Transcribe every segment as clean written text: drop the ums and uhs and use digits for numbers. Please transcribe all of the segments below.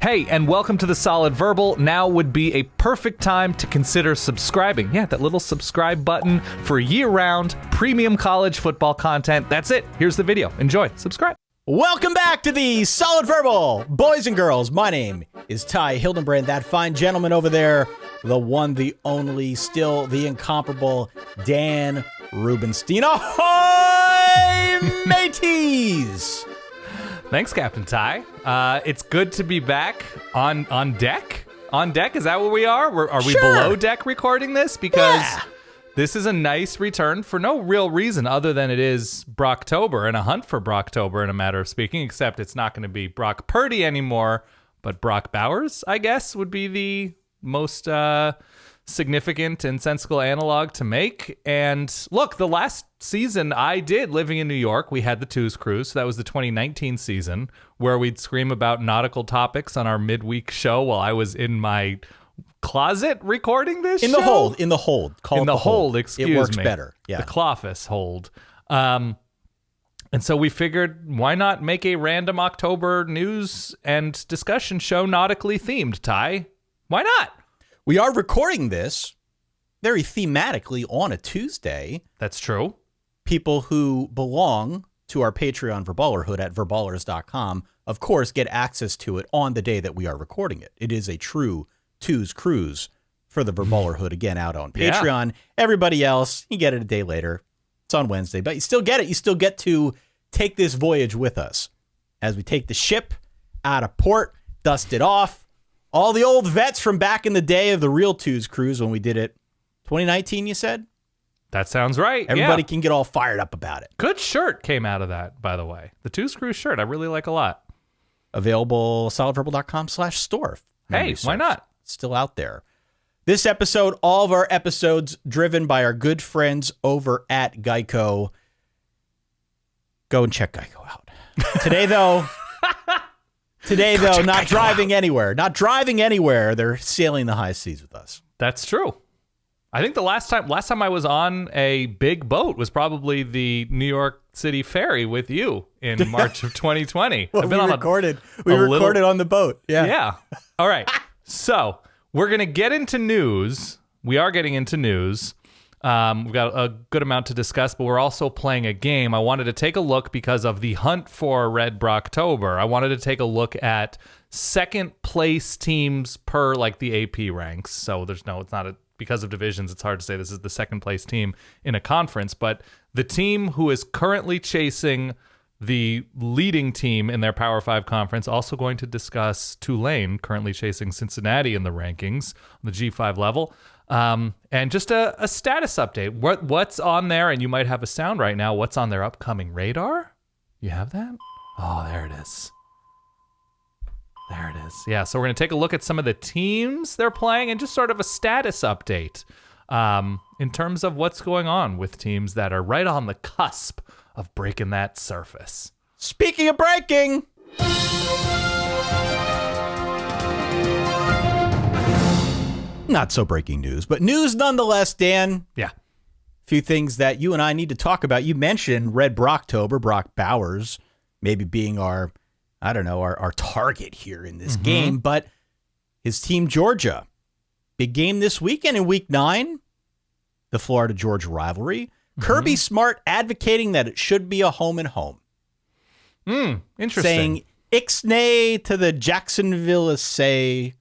Hey, and welcome to the Solid Verbal. Now would be a perfect time to consider subscribing. Yeah, that little subscribe button for year-round premium college football content. That's it. Here's the video. Enjoy. Subscribe. Welcome back to the Solid Verbal. Boys and girls, my name is Ty Hildenbrand. That fine gentleman over there, the one, the only, still the incomparable Dan Rubenstein. Ahoy, mateys! Thanks, Captain Ty. It's good to be back on deck. On deck, is that where we are? Are we below deck recording this? Because this is a nice return for no real reason other than it is Brocktober and a hunt for Brocktober in a matter of speaking, except it's not going to be Brock Purdy anymore, but Brock Bowers, I guess, would be the most significant and sensible analog to make. And look, the last season I did living in New York, we had the Twos Cruise. So that was the 2019 season where we'd scream about nautical topics on our midweek show while I was in my closet recording this in show. The hold. In the hold. Call in it the hold, excuse me. It works better. Yeah. The Cloffice hold. And so we figured, why not make a random October news and discussion show nautically themed, Ty? Why not? We are recording this very thematically on a Tuesday. That's true. People who belong to our Patreon Verballerhood at verballers.com, of course, get access to it on the day that we are recording it. It is a true Twos Cruise for the Verballerhood, again, out on Patreon. Yeah. Everybody else, you get it a day later. It's on Wednesday, but you still get it. You still get to take this voyage with us as we take the ship out of port, dust it off. All the old vets from back in the day of the real Twos Cruise when we did it. 2019, you said? That sounds right. Everybody can get all fired up about it. Good shirt came out of that, by the way. The Twos Cruise shirt, I really like a lot. Available solidverbal.com/store. Hey, why not? Still out there. This episode, all of our episodes driven by our good friends over at Geico. Go and check Geico out. Today, though, not driving anywhere. Not driving anywhere. They're sailing the high seas with us. That's true. I think the last time I was on a big boat was probably the New York City ferry with you in March of 2020. Well, we recorded on the boat. Yeah. Yeah. All right. So we're going to get into news. We are getting into news. We've got a good amount to discuss, but we're also playing a game. I wanted to take a look because of the hunt for Red Brocktober. I wanted to take a look at second place teams per like the AP ranks. So it's not because of divisions, it's hard to say this is the second place team in a conference, but the team who is currently chasing the leading team in their Power 5 conference, also going to discuss Tulane, currently chasing Cincinnati in the rankings on the G5 level. And just a status update. What's on there, and you might have a sound right now, what's on their upcoming radar? You have that? Oh, there it is. There it is. Yeah, so we're going to take a look at some of the teams they're playing and just sort of a status update in terms of what's going on with teams that are right on the cusp of breaking that surface. Speaking of breaking, not so breaking news, but news nonetheless, Dan. Yeah. A few things that you and I need to talk about. You mentioned Red Brocktober, Brock Bowers, maybe being our target here in this game, but his team, Georgia, big game this weekend in week 9, the Florida-Georgia rivalry. Kirby Smart advocating that it should be a home and home. Interesting. Saying ixnay to the Jacksonville say,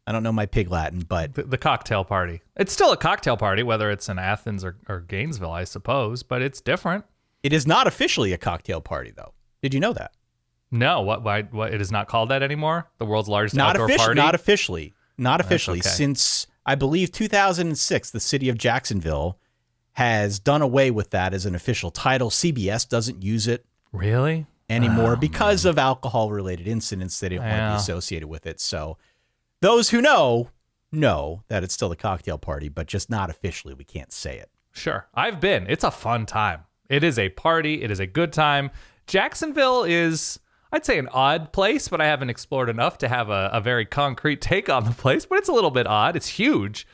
I don't know my pig Latin, but the cocktail party. It's still a cocktail party, whether it's in Athens or Gainesville, I suppose, but it's different. It is not officially a cocktail party, though. Did you know that? No, what it is not called that anymore? The world's largest outdoor party? Not officially. Okay. Since, I believe, 2006, the city of Jacksonville has done away with that as an official title. CBS doesn't use it anymore because of alcohol-related incidents. They didn't want to be associated with it. So those who know that it's still a cocktail party, but just not officially. We can't say it. Sure. I've been. It's a fun time. It is a party. It is a good time. Jacksonville is, I'd say, an odd place, but I haven't explored enough to have a very concrete take on the place. But it's a little bit odd. It's huge.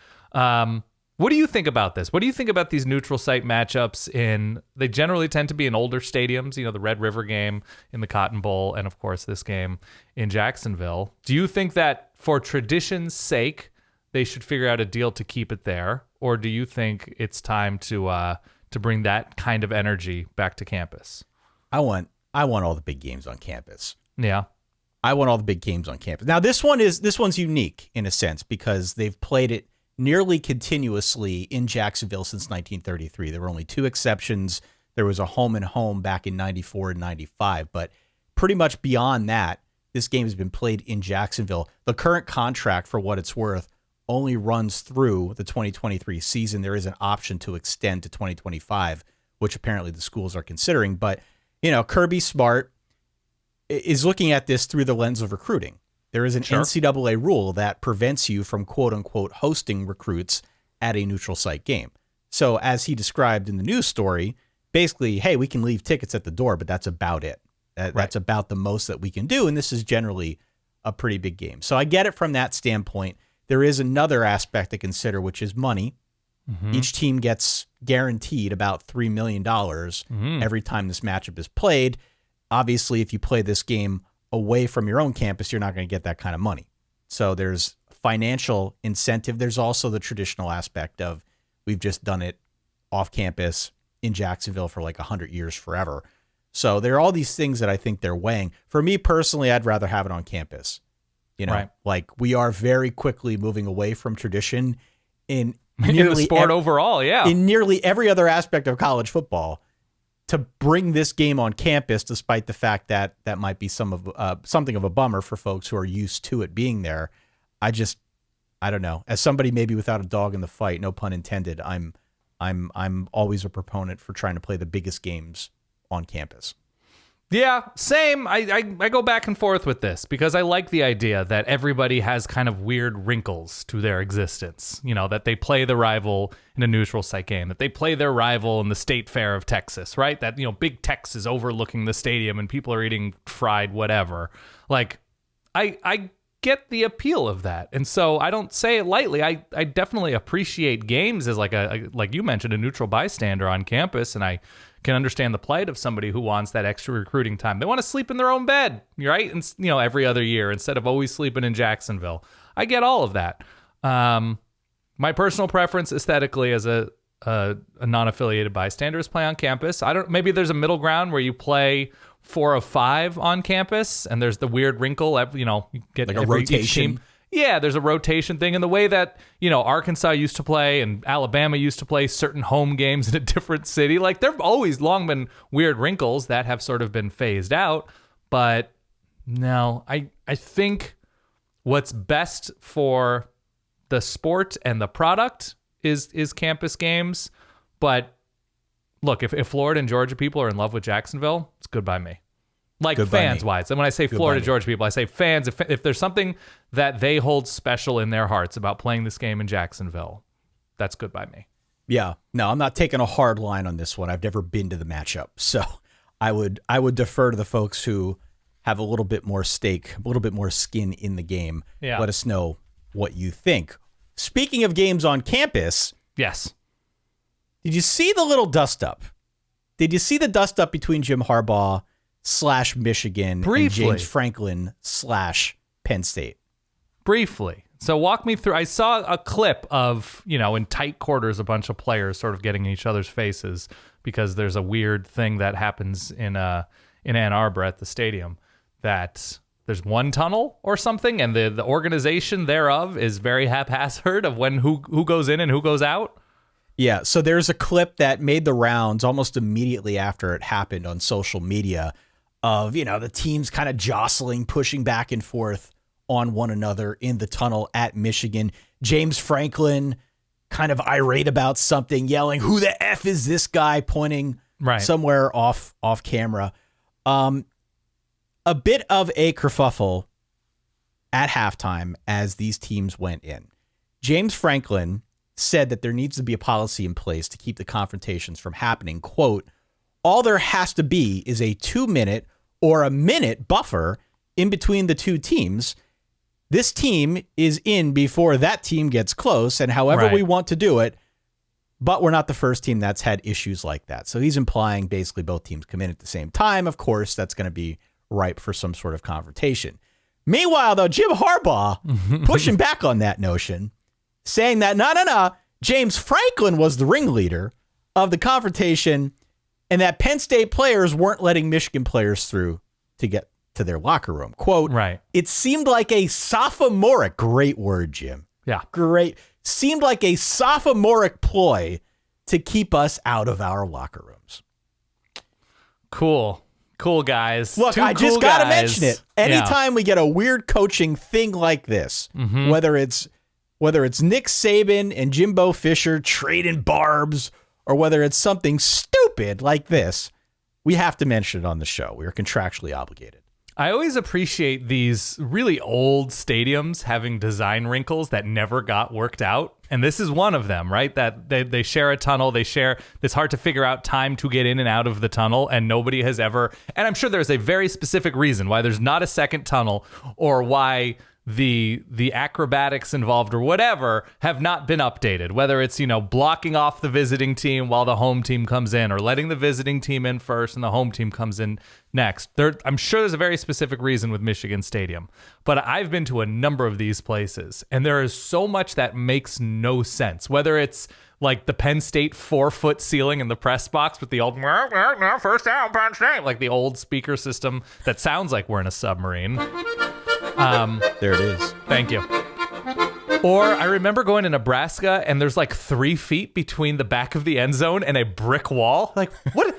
What do you think about this? What do you think about these neutral site matchups they generally tend to be in older stadiums, the Red River game in the Cotton Bowl, and of course this game in Jacksonville. Do you think that for tradition's sake, they should figure out a deal to keep it there? Or do you think it's time to bring that kind of energy back to campus? I want all the big games on campus. Yeah. I want all the big games on campus. Now this one's unique in a sense because they've played it nearly continuously in Jacksonville since 1933. There were only two exceptions. There was a home and home back in 94 and 95, but pretty much beyond that, this game has been played in Jacksonville. The current contract, for what it's worth, only runs through the 2023 season. There is an option to extend to 2025, which apparently the schools are considering. But, Kirby Smart is looking at this through the lens of recruiting. There is an NCAA rule that prevents you from, quote unquote, hosting recruits at a neutral site game. So as he described in the news story, basically, hey, we can leave tickets at the door, but that's about it. That's about the most that we can do. And this is generally a pretty big game. So I get it from that standpoint. There is another aspect to consider, which is money. Mm-hmm. Each team gets guaranteed about $3 million every time this matchup is played. Obviously, if you play this game away from your own campus, you're not going to get that kind of money. So there's financial incentive. There's also the traditional aspect of we've just done it off campus in Jacksonville for like 100 years forever. So there are all these things that I think they're weighing. For me personally, I'd rather have it on campus. Like we are very quickly moving away from tradition in nearly the sport overall. Yeah. In nearly every other aspect of college football. To bring this game on campus, despite the fact that that might be something of a bummer for folks who are used to it being there, I don't know. As somebody maybe without a dog in the fight, no pun intended, I'm always a proponent for trying to play the biggest games on campus. Yeah, same. I go back and forth with this because I like the idea that everybody has kind of weird wrinkles to their existence. That they play the rival in a neutral site game, that they play their rival in the State Fair of Texas, right? That, Big Tex is overlooking the stadium and people are eating fried whatever. Like, I get the appeal of that. And so I don't say it lightly. I definitely appreciate games as like you mentioned, a neutral bystander on campus, and I can understand the plight of somebody who wants that extra recruiting time. They want to sleep in their own bed, right? And every other year instead of always sleeping in Jacksonville. I get all of that. My personal preference aesthetically as a non-affiliated bystander is play on campus. Maybe there's a middle ground where you play 4 of 5 on campus, and there's the weird wrinkle. You get like a rotation. Yeah, there's a rotation thing in the way that, Arkansas used to play and Alabama used to play certain home games in a different city. Like, there have always long been weird wrinkles that have sort of been phased out. But no, I think what's best for the sport and the product is campus games. But look, if Florida and Georgia people are in love with Jacksonville, it's good by me. Like fans-wise. And when I say Florida, Georgia people, I say fans. If there's something that they hold special in their hearts about playing this game in Jacksonville, that's good by me. Yeah. No, I'm not taking a hard line on this one. I've never been to the matchup. So I would defer to the folks who have a little bit more stake, a little bit more skin in the game. Yeah. Let us know what you think. Speaking of games on campus. Yes. Did you see the little dust-up? Did you see the dust-up between Jim Harbaugh / Michigan briefly, and James Franklin / Penn State? Briefly. So walk me through. I saw a clip of, in tight quarters, a bunch of players sort of getting in each other's faces because there's a weird thing that happens in Ann Arbor at the stadium that there's one tunnel or something, and the organization thereof is very haphazard of who goes in and who goes out. Yeah, so there's a clip that made the rounds almost immediately after it happened on social media of, the teams kind of jostling, pushing back and forth on one another in the tunnel at Michigan. James Franklin kind of irate about something, yelling, "Who the F is this guy?" pointing somewhere off camera. A bit of a kerfuffle at halftime as these teams went in. James Franklin said that there needs to be a policy in place to keep the confrontations from happening. Quote, "All there has to be is a 2-minute or a minute buffer in between the two teams. This team is in before that team gets close, and however we want to do it, But we're not the first team that's had issues like that. So he's implying basically both teams come in at the same time. Of course, that's going to be ripe for some sort of confrontation. Meanwhile, though, Jim Harbaugh pushing back on that notion, saying that, no, James Franklin was the ringleader of the confrontation and that Penn State players weren't letting Michigan players through to get to their locker room. Quote, right. It seemed like a sophomoric, great word, Jim. Yeah. Great. Seemed like a sophomoric ploy to keep us out of our locker rooms. Cool, guys. Look, I just got to mention it. Anytime we get a weird coaching thing like this, whether it's Nick Saban and Jimbo Fisher trading barbs, or whether it's something stupid like this, we have to mention it on the show. We are contractually obligated. I always appreciate these really old stadiums having design wrinkles that never got worked out. And this is one of them, right? That they share a tunnel. It's hard to figure out time to get in and out of the tunnel. And nobody has ever, and I'm sure there's a very specific reason why there's not a second tunnel, or why the acrobatics involved or whatever have not been updated, whether it's, blocking off the visiting team while the home team comes in, or letting the visiting team in first and the home team comes in next. I'm sure there's a very specific reason with Michigan Stadium, but I've been to a number of these places and there is so much that makes no sense, whether it's like the Penn State 4-foot ceiling in the press box with the old first down, Penn State, like the old speaker system that sounds like we're in a submarine. There it is. Thank you. Or I remember going to Nebraska and there's like 3 feet between the back of the end zone and a brick wall. Like, what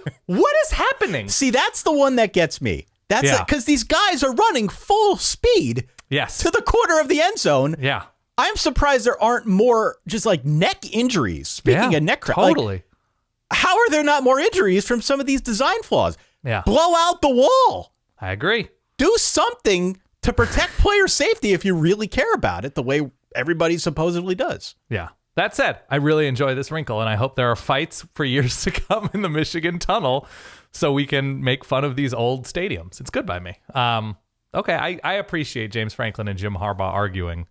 is happening? See, that's the one that gets me. That's because these guys are running full speed to the corner of the end zone. Yeah. I'm surprised there aren't more just like neck injuries. Speaking of neck cracks. Totally. Like, how are there not more injuries from some of these design flaws? Yeah. Blow out the wall. I agree. Do something to protect player safety if you really care about it the way everybody supposedly does. Yeah. That said, I really enjoy this wrinkle, and I hope there are fights for years to come in the Michigan tunnel so we can make fun of these old stadiums. It's good by me. Okay, I appreciate James Franklin and Jim Harbaugh arguing.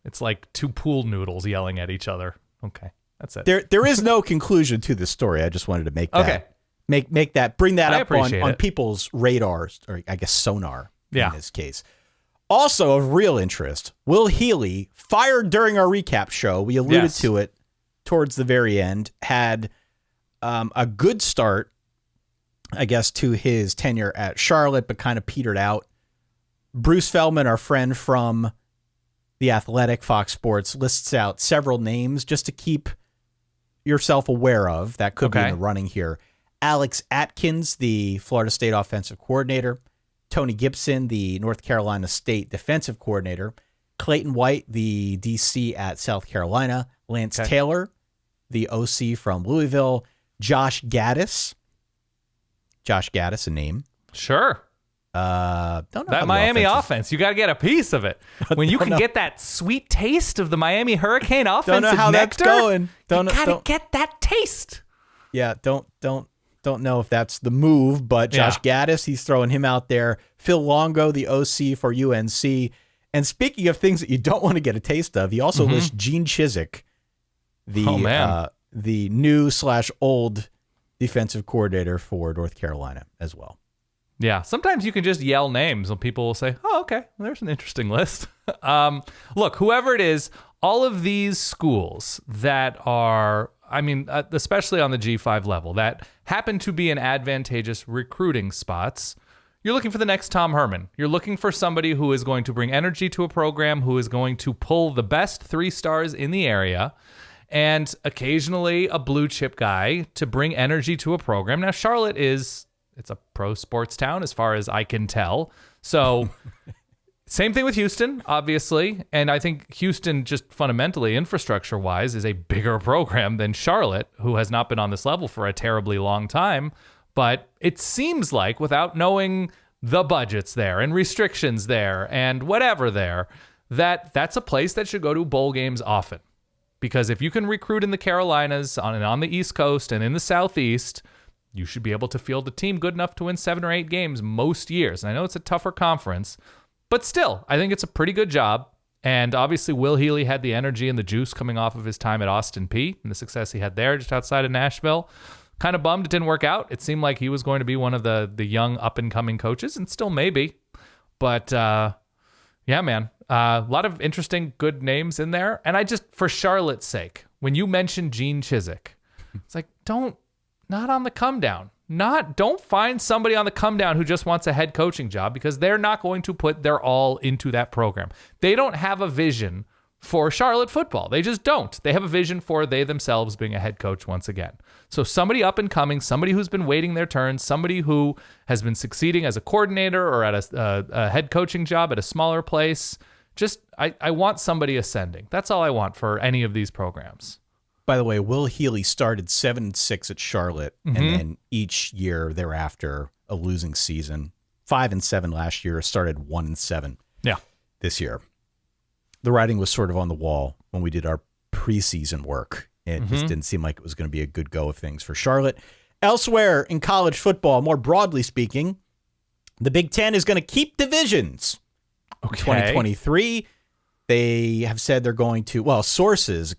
It's like two pool noodles yelling at each other. Okay, that's it. There is no conclusion to this story. I just wanted to make that. Okay. Bring that up on it. people's radars, or I guess sonar in this case. Also of real interest, Will Healy, fired during our recap show, we alluded to it towards the very end, had a good start, I guess, to his tenure at Charlotte, but kind of petered out. Bruce Feldman, our friend from The Athletic, Fox Sports, lists out several names just to keep yourself aware of that could be in the running here. Alex Atkins, the Florida State offensive coordinator. Tony Gibson, the North Carolina State defensive coordinator. Clayton White, the DC at South Carolina. Lance Taylor, the OC from Louisville. Josh Gaddis, a name. Sure. Don't know that Miami offense, you got to get a piece of it. When you can get that sweet taste of the Miami Hurricane offense, don't know how nectar, that's going. You got to get that taste. Yeah, don't know if that's the move, but Josh Gaddis, he's throwing him out there. Phil Longo, the OC for UNC. And speaking of things that you don't want to get a taste of, he also lists Gene Chizik, the new/old defensive coordinator for North Carolina as well. Yeah, sometimes you can just yell names and people will say, oh, okay, well, there's an interesting list. Look, whoever it is, all of these schools that are, especially on the G5 level, that happen to be in advantageous recruiting spots, you're looking for the next Tom Herman. You're looking for somebody who is going to bring energy to a program, who is going to pull the best 3 stars in the area, and occasionally a blue chip guy to bring energy to a program. Now, Charlotte it's a pro sports town as far as I can tell. So same thing with Houston, obviously. And I think Houston, just fundamentally, infrastructure-wise, is a bigger program than Charlotte, who has not been on this level for a terribly long time. But it seems like, without knowing the budgets there and restrictions there and whatever there, that's a place that should go to bowl games often. Because if you can recruit in the Carolinas, on the East Coast and in the Southeast, you should be able to field a team good enough to win 7 or 8 games most years. And I know it's a tougher conference, but still, I think it's a pretty good job. And obviously, Will Healy had the energy and the juice coming off of his time at Austin Peay and the success he had there just outside of Nashville. Kind of bummed it didn't work out. It seemed like he was going to be one of the young up-and-coming coaches, and still maybe. But, yeah, man, a lot of interesting, good names in there. And for Charlotte's sake, when you mentioned Gene Chizik, it's like, not on the come down. Don't find somebody on the come down who just wants a head coaching job, because they're not going to put their all into that program. They don't have a vision for Charlotte football. They just don't. They have a vision for they themselves being a head coach once again. So somebody up and coming, somebody who's been waiting their turn, somebody who has been succeeding as a coordinator or at a head coaching job at a smaller place. I want somebody ascending. That's all I want for any of these programs. By the way, Will Healy started 7-6 at Charlotte, and then each year thereafter a losing season. 5-7 last year, started 1-7. Yeah, this year. The writing was sort of on the wall when we did our preseason work. It just didn't seem like it was going to be a good go of things for Charlotte. Elsewhere in college football, more broadly speaking, the Big Ten is going to keep divisions. Okay. 2023, they have said they're going to, sources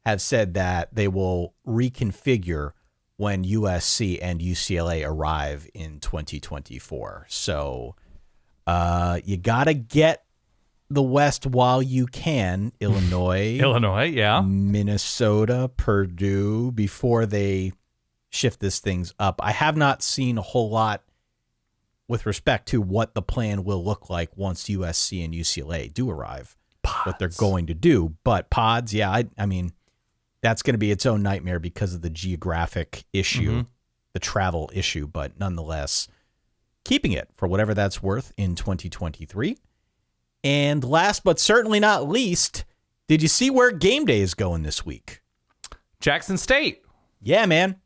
have said that they will reconfigure when USC and UCLA arrive in 2024. So you got to get the West while you can. Illinois, yeah. Minnesota, Purdue, before they shift this things up. I have not seen a whole lot with respect to what the plan will look like once USC and UCLA do arrive. Pods. What they're going to do. But pods, yeah, I mean, that's going to be its own nightmare because of the geographic issue, the travel issue, but nonetheless, keeping it for whatever that's worth in 2023. And last but certainly not least, did you see where game day is going this week? Jackson State. Yeah, man.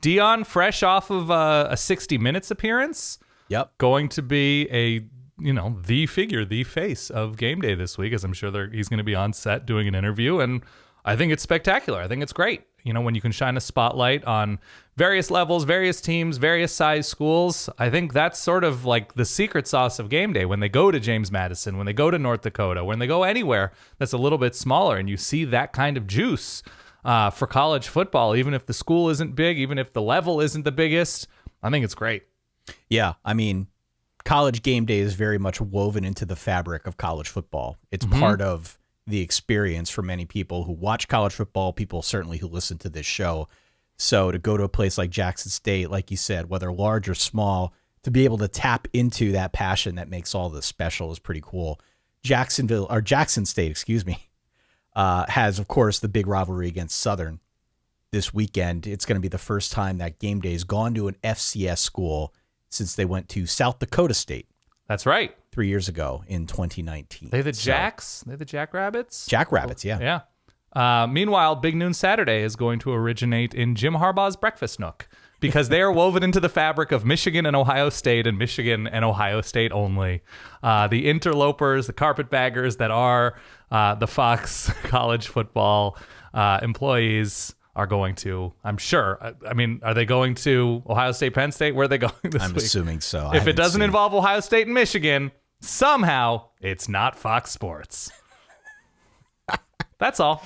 Dion, fresh off of a 60 Minutes appearance. Yep. Going to be the figure, the face of game day this week, as I'm sure he's going to be on set doing an interview. And I think it's spectacular. I think it's great. When you can shine a spotlight on various levels, various teams, various size schools, I think that's sort of like the secret sauce of game day. When they go to James Madison, when they go to North Dakota, when they go anywhere that's a little bit smaller, and you see that kind of juice for college football, even if the school isn't big, even if the level isn't the biggest, I think it's great. Yeah, I mean, college game day is very much woven into the fabric of college football. It's part of the experience for many people who watch college football, people certainly who listen to this show. So to go to a place like Jackson State, like you said, whether large or small, to be able to tap into that passion that makes all this special is pretty cool. Jackson State, has, of course, the big rivalry against Southern this weekend. It's going to be the first time that game day has gone to an FCS school since they went to South Dakota State. That's right. 3 years ago in 2019. They the Jacks? They the Jackrabbits? Jackrabbits, yeah. Yeah. Meanwhile, Big Noon Saturday is going to originate in Jim Harbaugh's breakfast nook, because they are woven into the fabric of Michigan and Ohio State, and Michigan and Ohio State only. The interlopers, the carpetbaggers that are the Fox college football employees are going to, I'm sure. I mean, are they going to Ohio State, Penn State? Where are they going this week? I'm assuming so. If it doesn't involve Ohio State and Michigan, somehow it's not Fox Sports. That's all.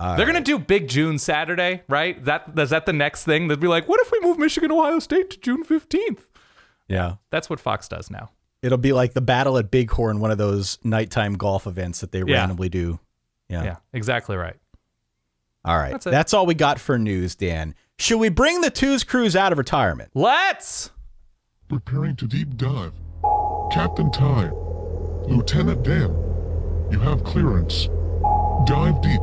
They're going to do Big June Saturday, right? Is that the next thing? They'd be like, what if we move Michigan, Ohio State to June 15th? Yeah. That's what Fox does now. It'll be like the Battle at Bighorn, one of those nighttime golf events that they randomly do. Yeah, exactly right. All right. That's all we got for news, Dan. Should we bring the Twos Crews out of retirement? Let's! Preparing to deep dive. Captain Time. Lieutenant Dan. You have clearance. Dive deep.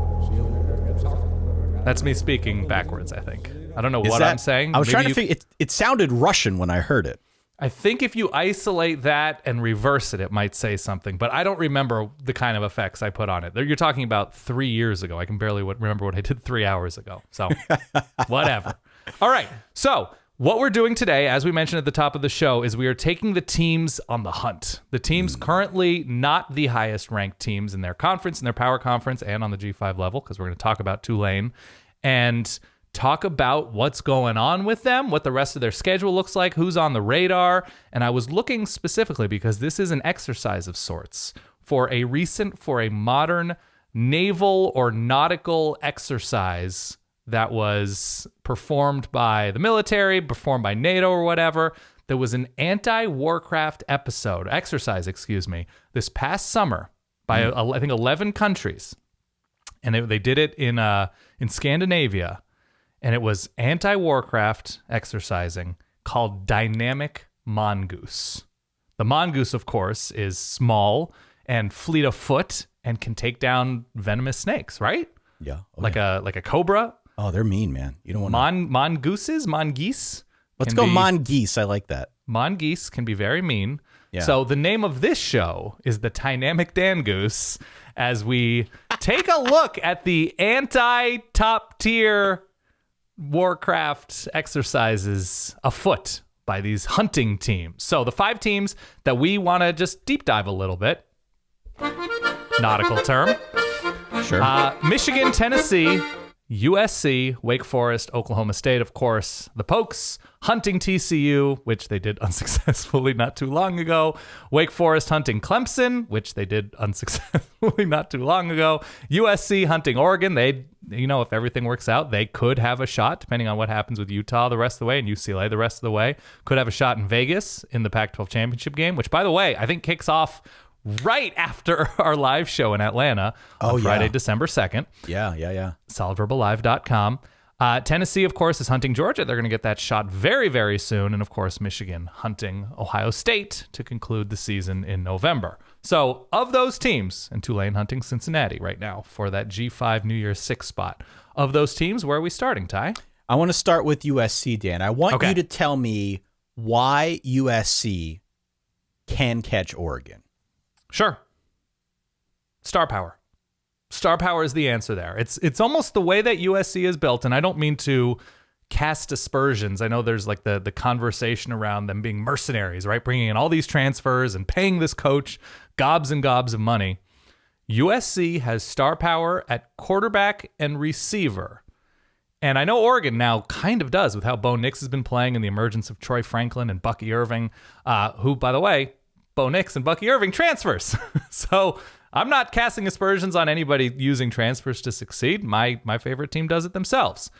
That's me speaking backwards, I think. I don't know what I'm saying. I was trying to figure it sounded Russian when I heard it. I think if you isolate that and reverse it, it might say something, but I don't remember the kind of effects I put on it. You're talking about 3 years ago. I can barely remember what I did 3 hours ago. So whatever. All right. So what we're doing today, as we mentioned at the top of the show, is we are taking the teams on the hunt. The teams currently not the highest ranked teams in their conference, in their power conference, and on the G5 level, because we're going to talk about Tulane, and talk about what's going on with them, what the rest of their schedule looks like, who's on the radar. And I was looking specifically because this is an exercise of sorts for a modern naval or nautical exercise that was performed by the military, performed by NATO or whatever. There was an anti-warcraft exercise, this past summer by I think 11 countries. And they did it in Scandinavia. And it was anti-warcraft exercising called dynamic mongoose. The mongoose, of course, is small and fleet of foot and can take down venomous snakes, right? Yeah. Like a cobra. Oh, they're mean, man. You don't want mongoose. Let's go mongoose. I like that. Mongoose can be very mean. Yeah. So the name of this show is the Dynamic Dangoose, as we take a look at the anti-top tier Warcraft exercises afoot by these hunting teams. So the 5 teams that we want to just deep dive a little bit. Nautical term. Sure. Michigan, Tennessee, USC, Wake Forest, Oklahoma State, of course, the Pokes, hunting TCU, which they did unsuccessfully not too long ago, Wake Forest hunting Clemson, which they did unsuccessfully not too long ago, USC hunting Oregon. If everything works out, they could have a shot, depending on what happens with Utah the rest of the way and UCLA the rest of the way, could have a shot in Vegas in the Pac-12 championship game, which, by the way, I think kicks off right after our live show in Atlanta on Friday, December 2nd. Yeah. SolidVerbalLive.com. Tennessee, of course, is hunting Georgia. They're going to get that shot very, very soon. And, of course, Michigan hunting Ohio State to conclude the season in November. So, of those teams, and Tulane hunting Cincinnati right now for that G5 New Year's 6 spot. Of those teams, where are we starting, Ty? I want to start with USC, Dan. I want you to tell me why USC can catch Oregon. Sure. Star power. Star power is the answer there. It's almost the way that USC is built, and I don't mean to cast aspersions. I know there's like the conversation around them being mercenaries, right? Bringing in all these transfers and paying this coach gobs and gobs of money. USC has star power at quarterback and receiver. And I know Oregon now kind of does with how Bo Nix has been playing and the emergence of Troy Franklin and Bucky Irving, who, by the way, Bo Nix and Bucky Irving transfers. So I'm not casting aspersions on anybody using transfers to succeed. My favorite team does it themselves.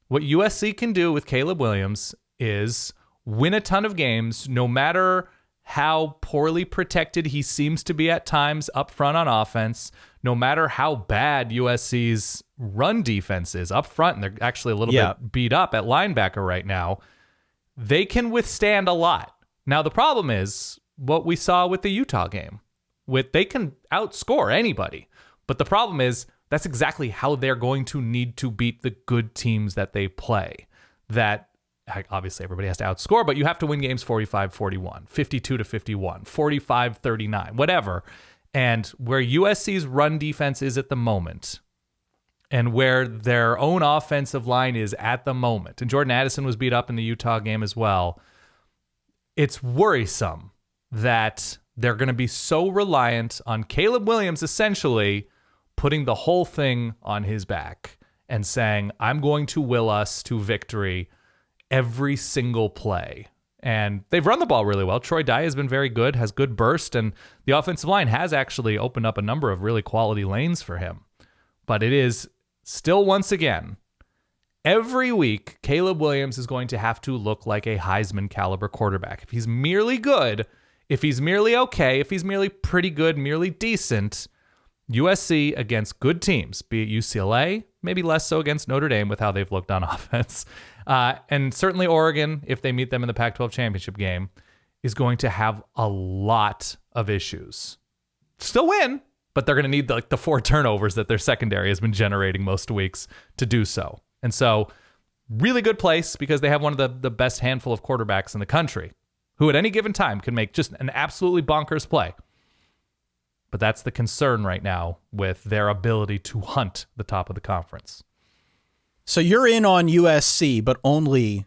What USC can do with Caleb Williams is win a ton of games, no matter how poorly protected he seems to be at times up front on offense, no matter how bad USC's run defense is up front, and they're actually a little bit beat up at linebacker right now. They can withstand a lot. Now, the problem is what we saw with the Utah game. They can outscore anybody. But the problem is that's exactly how they're going to need to beat the good teams that they play. That obviously everybody has to outscore, but you have to win games 45-41, 52-51, 45-39, whatever. And where USC's run defense is at the moment, and where their own offensive line is at the moment, and Jordan Addison was beat up in the Utah game as well, it's worrisome that they're going to be so reliant on Caleb Williams essentially putting the whole thing on his back and saying, I'm going to will us to victory every single play. And they've run the ball really well. Troy Dye has been very good, has good burst, and the offensive line has actually opened up a number of really quality lanes for him. But it is still, once again, every week, Caleb Williams is going to have to look like a Heisman caliber quarterback. If he's merely good, if he's merely okay, if he's merely pretty good, merely decent, USC against good teams, be it UCLA, maybe less so against Notre Dame with how they've looked on offense, and certainly Oregon, if they meet them in the Pac-12 championship game, is going to have a lot of issues. Still win, but they're going to need the 4 turnovers that their secondary has been generating most weeks to do so. And so, really good place because they have one of the best handful of quarterbacks in the country who at any given time can make just an absolutely bonkers play. But that's the concern right now with their ability to hunt the top of the conference. So you're in on USC, but only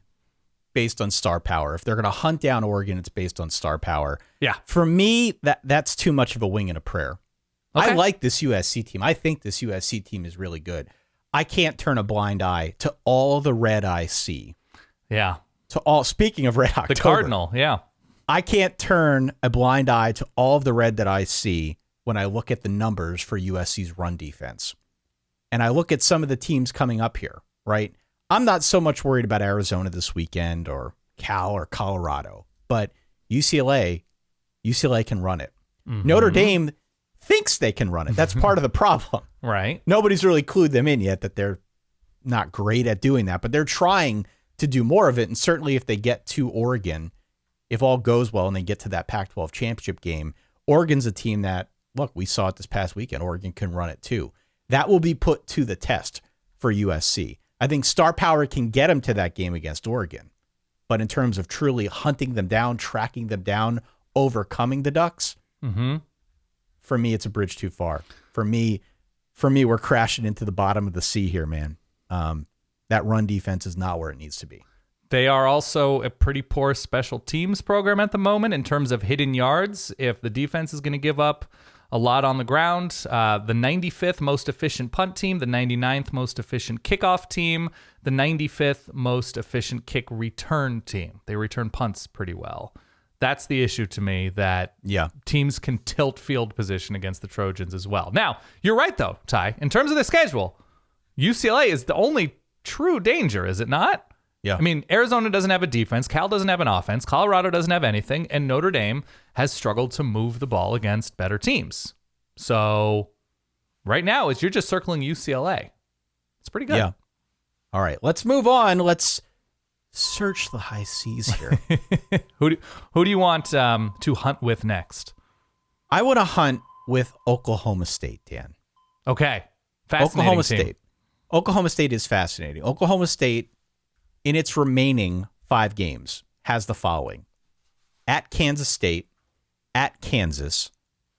based on star power. If they're going to hunt down Oregon, it's based on star power. Yeah. For me, that's too much of a wing and a prayer. Okay. I like this USC team. I think this USC team is really good. I can't turn a blind eye to all the red I see. Yeah. Speaking of Red October. The Cardinal, yeah. I can't turn a blind eye to all of the red that I see when I look at the numbers for USC's run defense. And I look at some of the teams coming up here, right? I'm not so much worried about Arizona this weekend or Cal or Colorado, but UCLA can run it. Mm-hmm. Notre Dame thinks they can run it. That's part of the problem. Right. Nobody's really clued them in yet that they're not great at doing that, but they're trying to do more of it. And certainly if they get to Oregon, if all goes well and they get to that Pac-12 championship game, Oregon's a team that, look, we saw it this past weekend. Oregon can run it too. That will be put to the test for USC. I think star power can get them to that game against Oregon. But in terms of truly hunting them down, tracking them down, overcoming the Ducks, for me, it's a bridge too far. For me, we're crashing into the bottom of the sea here, man. That run defense is not where it needs to be. They are also a pretty poor special teams program at the moment in terms of hidden yards. If the defense is going to give up a lot on the ground, the 95th most efficient punt team, the 99th most efficient kickoff team, the 95th most efficient kick return team. They return punts pretty well. That's the issue to me, that teams can tilt field position against the Trojans as well. Now, you're right, though, Ty. In terms of the schedule, UCLA is the only true danger, is it not? Yeah. I mean, Arizona doesn't have a defense. Cal doesn't have an offense. Colorado doesn't have anything. And Notre Dame has struggled to move the ball against better teams. So right now, you're just circling UCLA. It's pretty good. Yeah. All right. Let's move on. Let's search the high seas here. Who do you want to hunt with next? I want to hunt with Oklahoma State, Dan. Okay. Fascinating Oklahoma team. State. Oklahoma State is fascinating. Oklahoma State, in its remaining 5 games, has the following: at Kansas State, at Kansas,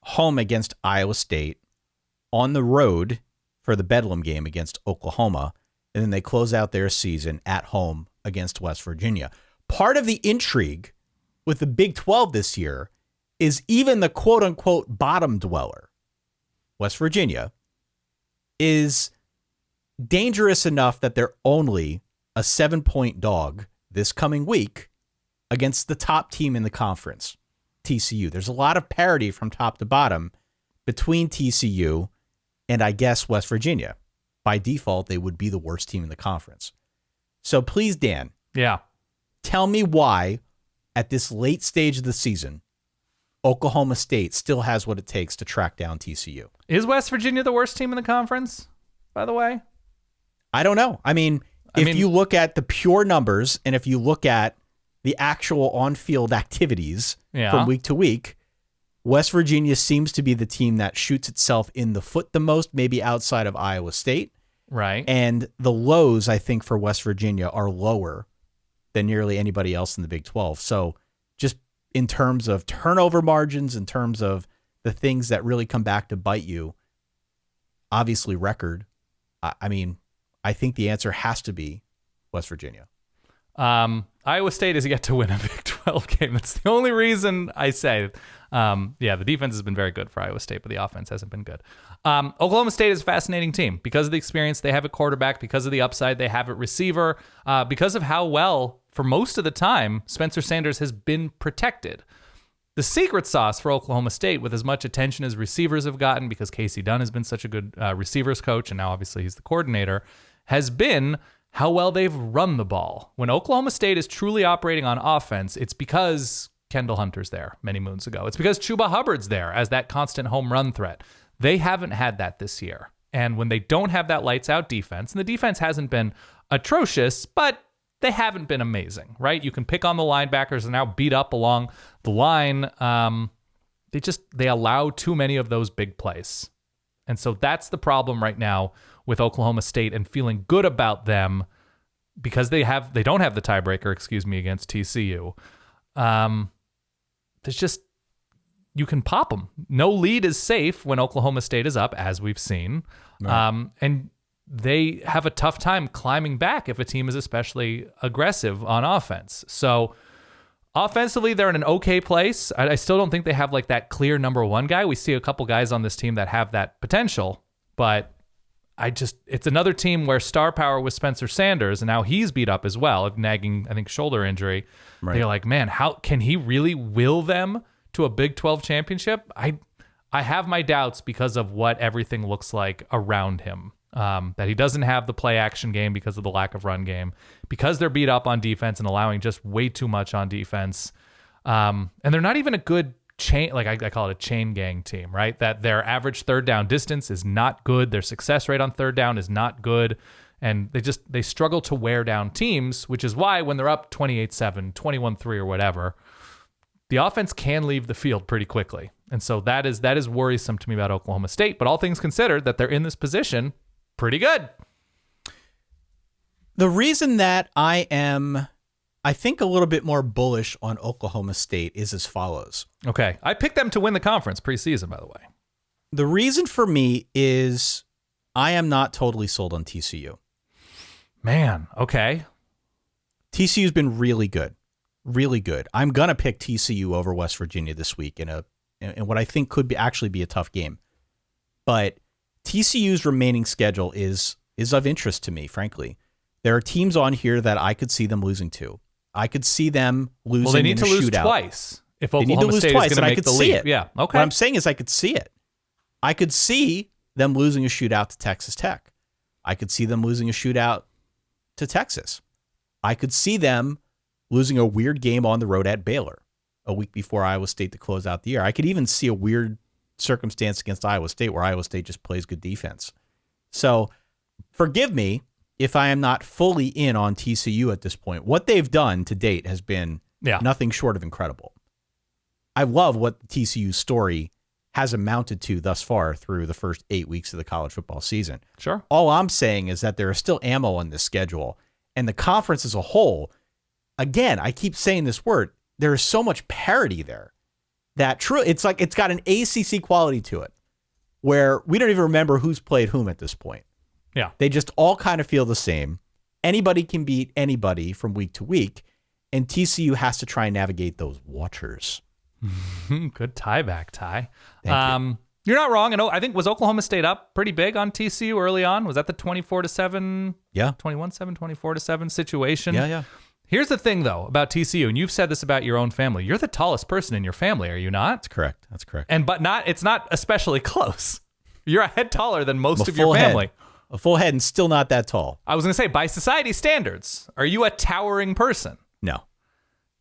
home against Iowa State, on the road for the Bedlam game against Oklahoma, and then they close out their season at home against West Virginia. Part of the intrigue with the Big 12 this year is even the quote-unquote bottom dweller, West Virginia, is dangerous enough that they're only a 7-point dog this coming week against the top team in the conference, TCU. There's a lot of parity from top to bottom between TCU and, I guess, West Virginia. By default, they would be the worst team in the conference. So please, Dan, tell me why at this late stage of the season, Oklahoma State still has what it takes to track down TCU. Is West Virginia the worst team in the conference, by the way? I don't know. I mean, if you look at the pure numbers and if you look at the actual on-field activities from week to week, West Virginia seems to be the team that shoots itself in the foot the most, maybe outside of Iowa State. Right. And the lows, I think, for West Virginia are lower than nearly anybody else in the Big 12. So just in terms of turnover margins, in terms of the things that really come back to bite you, obviously record, I mean, I think the answer has to be West Virginia. Iowa State has yet to win a Big 12 game. That's the only reason I say. The defense has been very good for Iowa State, but the offense hasn't been good. Oklahoma State is a fascinating team because of the experience they have at quarterback, because of the upside they have at receiver, because of how well, for most of the time, Spencer Sanders has been protected. The secret sauce for Oklahoma State, with as much attention as receivers have gotten, because Casey Dunn has been such a good receivers coach, and now obviously he's the coordinator, has been how well they've run the ball. When Oklahoma State is truly operating on offense, it's because Kendall Hunter's there many moons ago. It's because Chuba Hubbard's there as that constant home run threat. They haven't had that this year. And when they don't have that lights out defense, and the defense hasn't been atrocious, but they haven't been amazing, right? You can pick on the linebackers and now beat up along the line. They allow too many of those big plays. And so that's the problem right now with Oklahoma State, and feeling good about them because they don't have the tiebreaker, against TCU. You can pop them. No lead is safe when Oklahoma State is up, as we've seen. Right. And they have a tough time climbing back if a team is especially aggressive on offense. So offensively, they're in an okay place. I still don't think they have like that clear number one guy. We see a couple guys on this team that have that potential, but it's another team where star power was Spencer Sanders, and now he's beat up as well, of nagging, I think, shoulder injury. Right. They're like, man, how can he really will them to a Big 12 championship? I have my doubts because of what everything looks like around him. That he doesn't have the play action game because of the lack of run game, because they're beat up on defense and allowing just way too much on defense. And they're not even a good chain, like I call it a chain gang team, right? That their average third down distance is not good. Their success rate on third down is not good. And they struggle to wear down teams, which is why when they're up 28-7, 21-3 or whatever, the offense can leave the field pretty quickly. And so that is worrisome to me about Oklahoma State. But all things considered, that they're in this position, pretty good. The reason that I think, a little bit more bullish on Oklahoma State is as follows. Okay. I picked them to win the conference preseason, by the way. The reason for me is I am not totally sold on TCU. Man, okay. TCU's been really good. Really good. I'm going to pick TCU over West Virginia this week in what I think could actually be a tough game. But TCU's remaining schedule is of interest to me, frankly. There are teams on here that I could see them losing to. I could see them losing in a shootout. Well, they need to lose twice if Oklahoma State is going to make the leap. Yeah, okay. What I'm saying is I could see it. I could see them losing a shootout to Texas Tech. I could see them losing a shootout to Texas. I could see them losing a weird game on the road at Baylor a week before Iowa State to close out the year. I could even see a weird circumstance against Iowa State where Iowa State just plays good defense. So forgive me if I am not fully in on TCU at this point. What they've done to date has been nothing short of incredible. I love what the TCU story has amounted to thus far through the first 8 weeks of the college football season. Sure. All I'm saying is that there is still ammo on this schedule, and the conference as a whole, again, I keep saying this word, there is so much parity there that it's like it's got an ACC quality to it where we don't even remember who's played whom at this point. Yeah. They just all kind of feel the same. Anybody can beat anybody from week to week, and TCU has to try and navigate those waters. Good tie back, Ty. Thank you. You're not wrong. I think was Oklahoma State up pretty big on TCU early on? Was that the 24-7? Yeah. 21-7, 24-7 situation? Yeah. Here's the thing, though, about TCU, and you've said this about your own family. You're the tallest person in your family, are you not? That's correct. It's not especially close. You're a head taller than most of your family. A full head and still not that tall. I was going to say, by society standards, are you a towering person? No.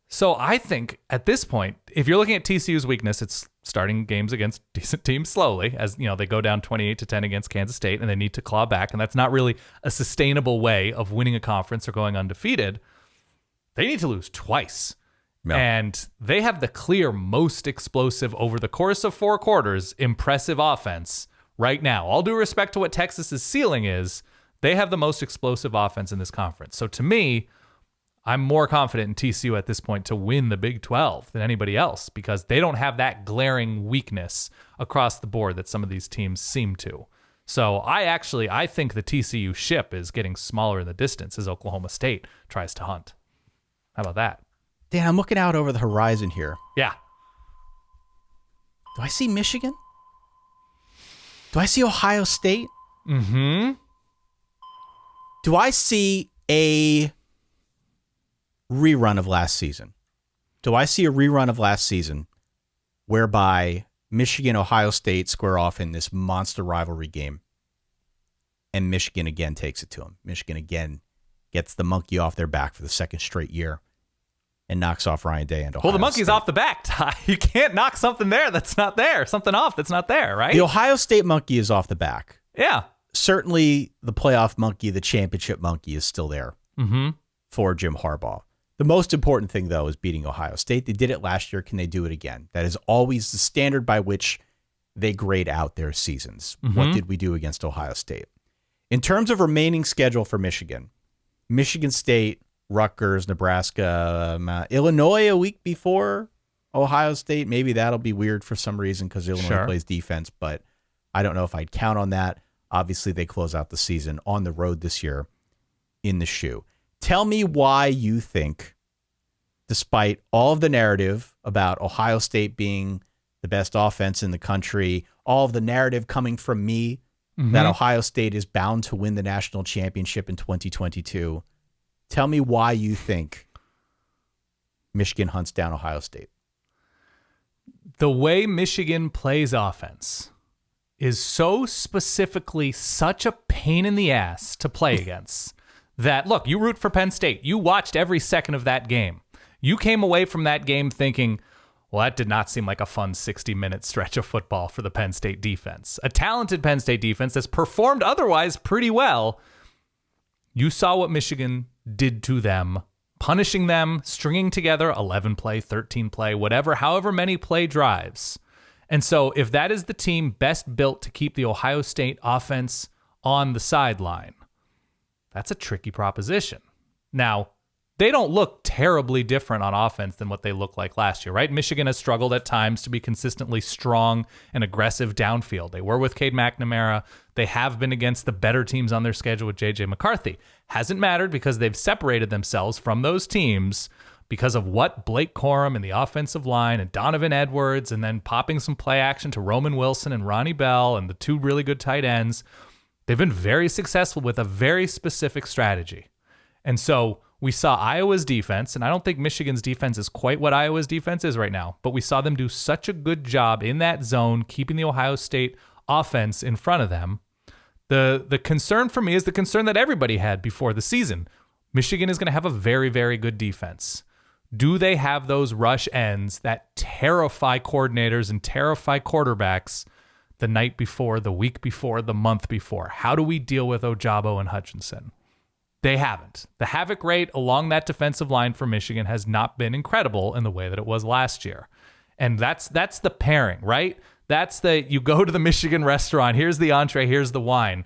So I think at this point, if you're looking at TCU's weakness, it's starting games against decent teams slowly, as they go down 28-10 against Kansas State, and they need to claw back, and that's not really a sustainable way of winning a conference or going undefeated. They need to lose twice. No. And they have the clear most explosive over the course of 4 quarters impressive offense right now. All due respect to what Texas's ceiling is, they have the most explosive offense in this conference. So to me, I'm more confident in TCU at this point to win the Big 12 than anybody else because they don't have that glaring weakness across the board that some of these teams seem to. So I think the TCU ship is getting smaller in the distance as Oklahoma State tries to hunt. How about that? Dan, I'm looking out over the horizon here. Yeah. Do I see Michigan? Do I see Ohio State? Mm-hmm. Do I see a rerun of last season? Do I see a rerun of last season whereby Michigan, Ohio State square off in this monster rivalry game and Michigan again takes it to them? Michigan again gets the monkey off their back for the second straight year and knocks off Ryan Day and Ohio Well, the monkey's State. off the back, Ty. You can't knock something there that's not there. Something off that's not there, right? The Ohio State monkey is off the back. Yeah. Certainly the playoff monkey, the championship monkey is still there for Jim Harbaugh. The most important thing, though, is beating Ohio State. They did it last year. Can they do it again? That is always the standard by which they grade out their seasons. What did we do against Ohio State? In terms of remaining schedule for Michigan State, Rutgers, Nebraska, Illinois a week before Ohio State. Maybe that'll be weird for some reason because Illinois plays defense, but I don't know if I'd count on that. Obviously, they close out the season on the road this year in the shoe. Tell me why you think, despite all of the narrative about Ohio State being the best offense in the country, all of the narrative coming from me that Ohio State is bound to win the national championship in 2022. Tell me why you think Michigan hunts down Ohio State. The way Michigan plays offense is so specifically such a pain in the ass to play against that, look, you root for Penn State. You watched every second of that game. You came away from that game thinking, well, that did not seem like a fun 60-minute stretch of football for the Penn State defense. A talented Penn State defense that's performed otherwise pretty well. You saw what Michigan did to them, punishing them, stringing together 11 play, 13 play, whatever, however many play drives. And so if that is the team best built to keep the Ohio State offense on the sideline, that's a tricky proposition. Now, they don't look terribly different on offense than what they looked like last year, right? Michigan has struggled at times to be consistently strong and aggressive downfield. They were with Cade McNamara. They have been against the better teams on their schedule with J.J. McCarthy. Hasn't mattered because they've separated themselves from those teams because of what Blake Corum and the offensive line and Donovan Edwards and then popping some play action to Roman Wilson and Ronnie Bell and the two really good tight ends. They've been very successful with a very specific strategy. And so we saw Iowa's defense, and I don't think Michigan's defense is quite what Iowa's defense is right now, but we saw them do such a good job in that zone, keeping the Ohio State offense in front of them. The concern for me is the concern that everybody had before the season. Michigan is going to have a very, very good defense. Do they have those rush ends that terrify coordinators and terrify quarterbacks the night before, the week before, the month before? How do we deal with Ojabo and Hutchinson? They haven't. The havoc rate along that defensive line for Michigan has not been incredible in the way that it was last year. And that's the pairing, right? That's you go to the Michigan restaurant, here's the entree, here's the wine.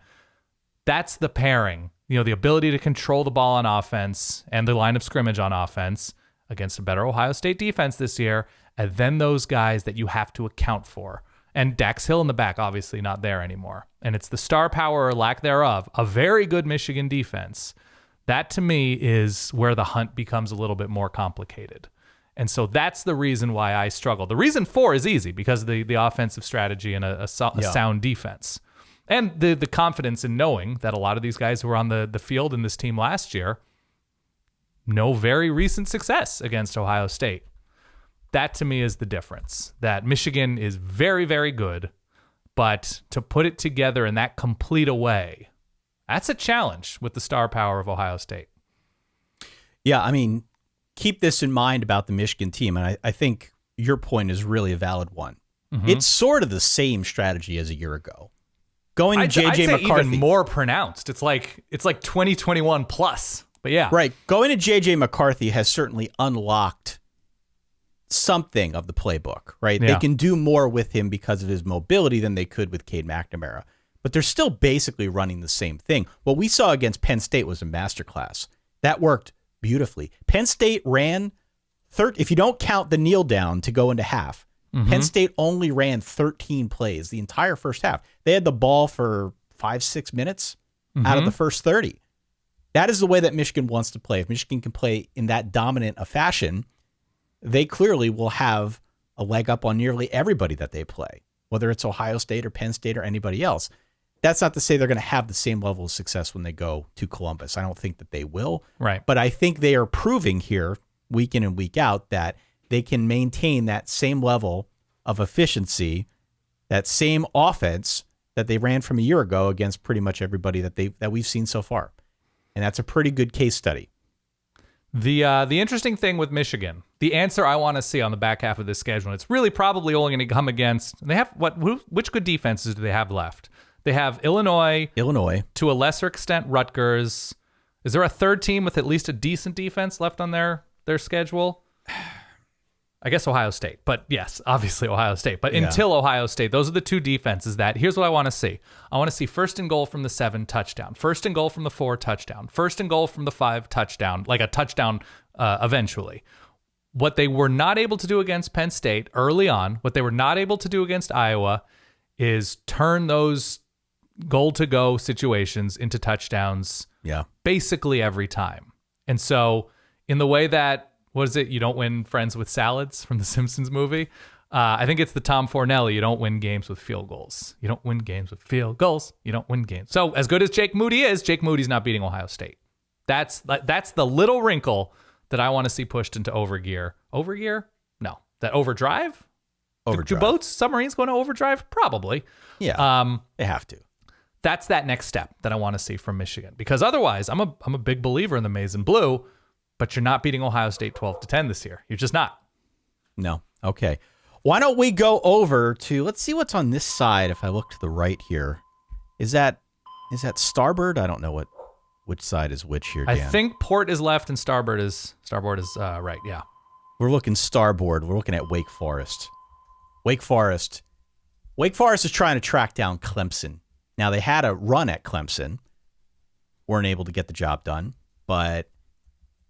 That's the pairing. You know, the ability to control the ball on offense and the line of scrimmage on offense against a better Ohio State defense this year, and then those guys that you have to account for. And Dax Hill in the back, obviously not there anymore. And it's the star power or lack thereof, a very good Michigan defense. That, to me, is where the hunt becomes a little bit more complicated. And so that's the reason why I struggle. The reason 4 is easy because of the offensive strategy and a sound defense. And the confidence in knowing that a lot of these guys who were on the field in this team last year know very recent success against Ohio State. That, to me, is the difference. That Michigan is very, very good, but to put it together in that complete a way, that's a challenge with the star power of Ohio State. Yeah, I mean, keep this in mind about the Michigan team, and I think your point is really a valid one. Mm-hmm. It's sort of the same strategy as a year ago. Going to J.J. McCarthy, even more pronounced. It's like 2021 plus. But yeah, right. Going to J.J. McCarthy has certainly unlocked something of the playbook. Right, yeah. They can do more with him because of his mobility than they could with Cade McNamara. But they're still basically running the same thing. What we saw against Penn State was a masterclass. That worked beautifully. Penn State ran, if you don't count the kneel down to go into half, Penn State only ran 13 plays the entire first half. They had the ball for 5-6 minutes out of the first 30. That is the way that Michigan wants to play. If Michigan can play in that dominant a fashion, they clearly will have a leg up on nearly everybody that they play, whether it's Ohio State or Penn State or anybody else. That's not to say they're going to have the same level of success when they go to Columbus. I don't think that they will. Right. But I think they are proving here week in and week out that they can maintain that same level of efficiency, that same offense that they ran from a year ago against pretty much everybody that we've seen so far. And that's a pretty good case study. The interesting thing with Michigan, the answer I want to see on the back half of this schedule, it's really probably only going to come against, they have which good defenses do they have left? They have Illinois, to a lesser extent Rutgers. Is there a third team with at least a decent defense left on their schedule? I guess Ohio State, but yes, obviously Ohio State. But until Ohio State, those are the two defenses that, here's what I want to see. I want to see 1st and goal from the 7 touchdown, 1st and goal from the 4 touchdown, 1st and goal from the 5 touchdown, like a touchdown eventually. What they were not able to do against Penn State early on, what they were not able to do against Iowa is turn those goal-to-go situations into touchdowns basically every time. And so in the way that, what is it? You don't win friends with salads from the Simpsons movie. I think it's the Tom Fornelli. You don't win games with field goals. You don't win games with field goals. You don't win games. So as good as Jake Moody is, Jake Moody's not beating Ohio State. That's the little wrinkle that I want to see pushed into overgear. Overgear? No. That overdrive? Overdrive. Do boats, submarines go into overdrive? Probably. Yeah. They have to. That's that next step that I want to see from Michigan. Because otherwise, I'm a big believer in the maize and blue, but you're not beating Ohio State 12-10 this year. You're just not. No. Okay. Why don't we go over to, let's see what's on this side. If I look to the right here, is that starboard? I don't know which side is which here, Dan. I think port is left and starboard is right. Yeah. We're looking starboard. We're looking at Wake Forest. Wake Forest is trying to track down Clemson. Now, they had a run at Clemson, weren't able to get the job done, but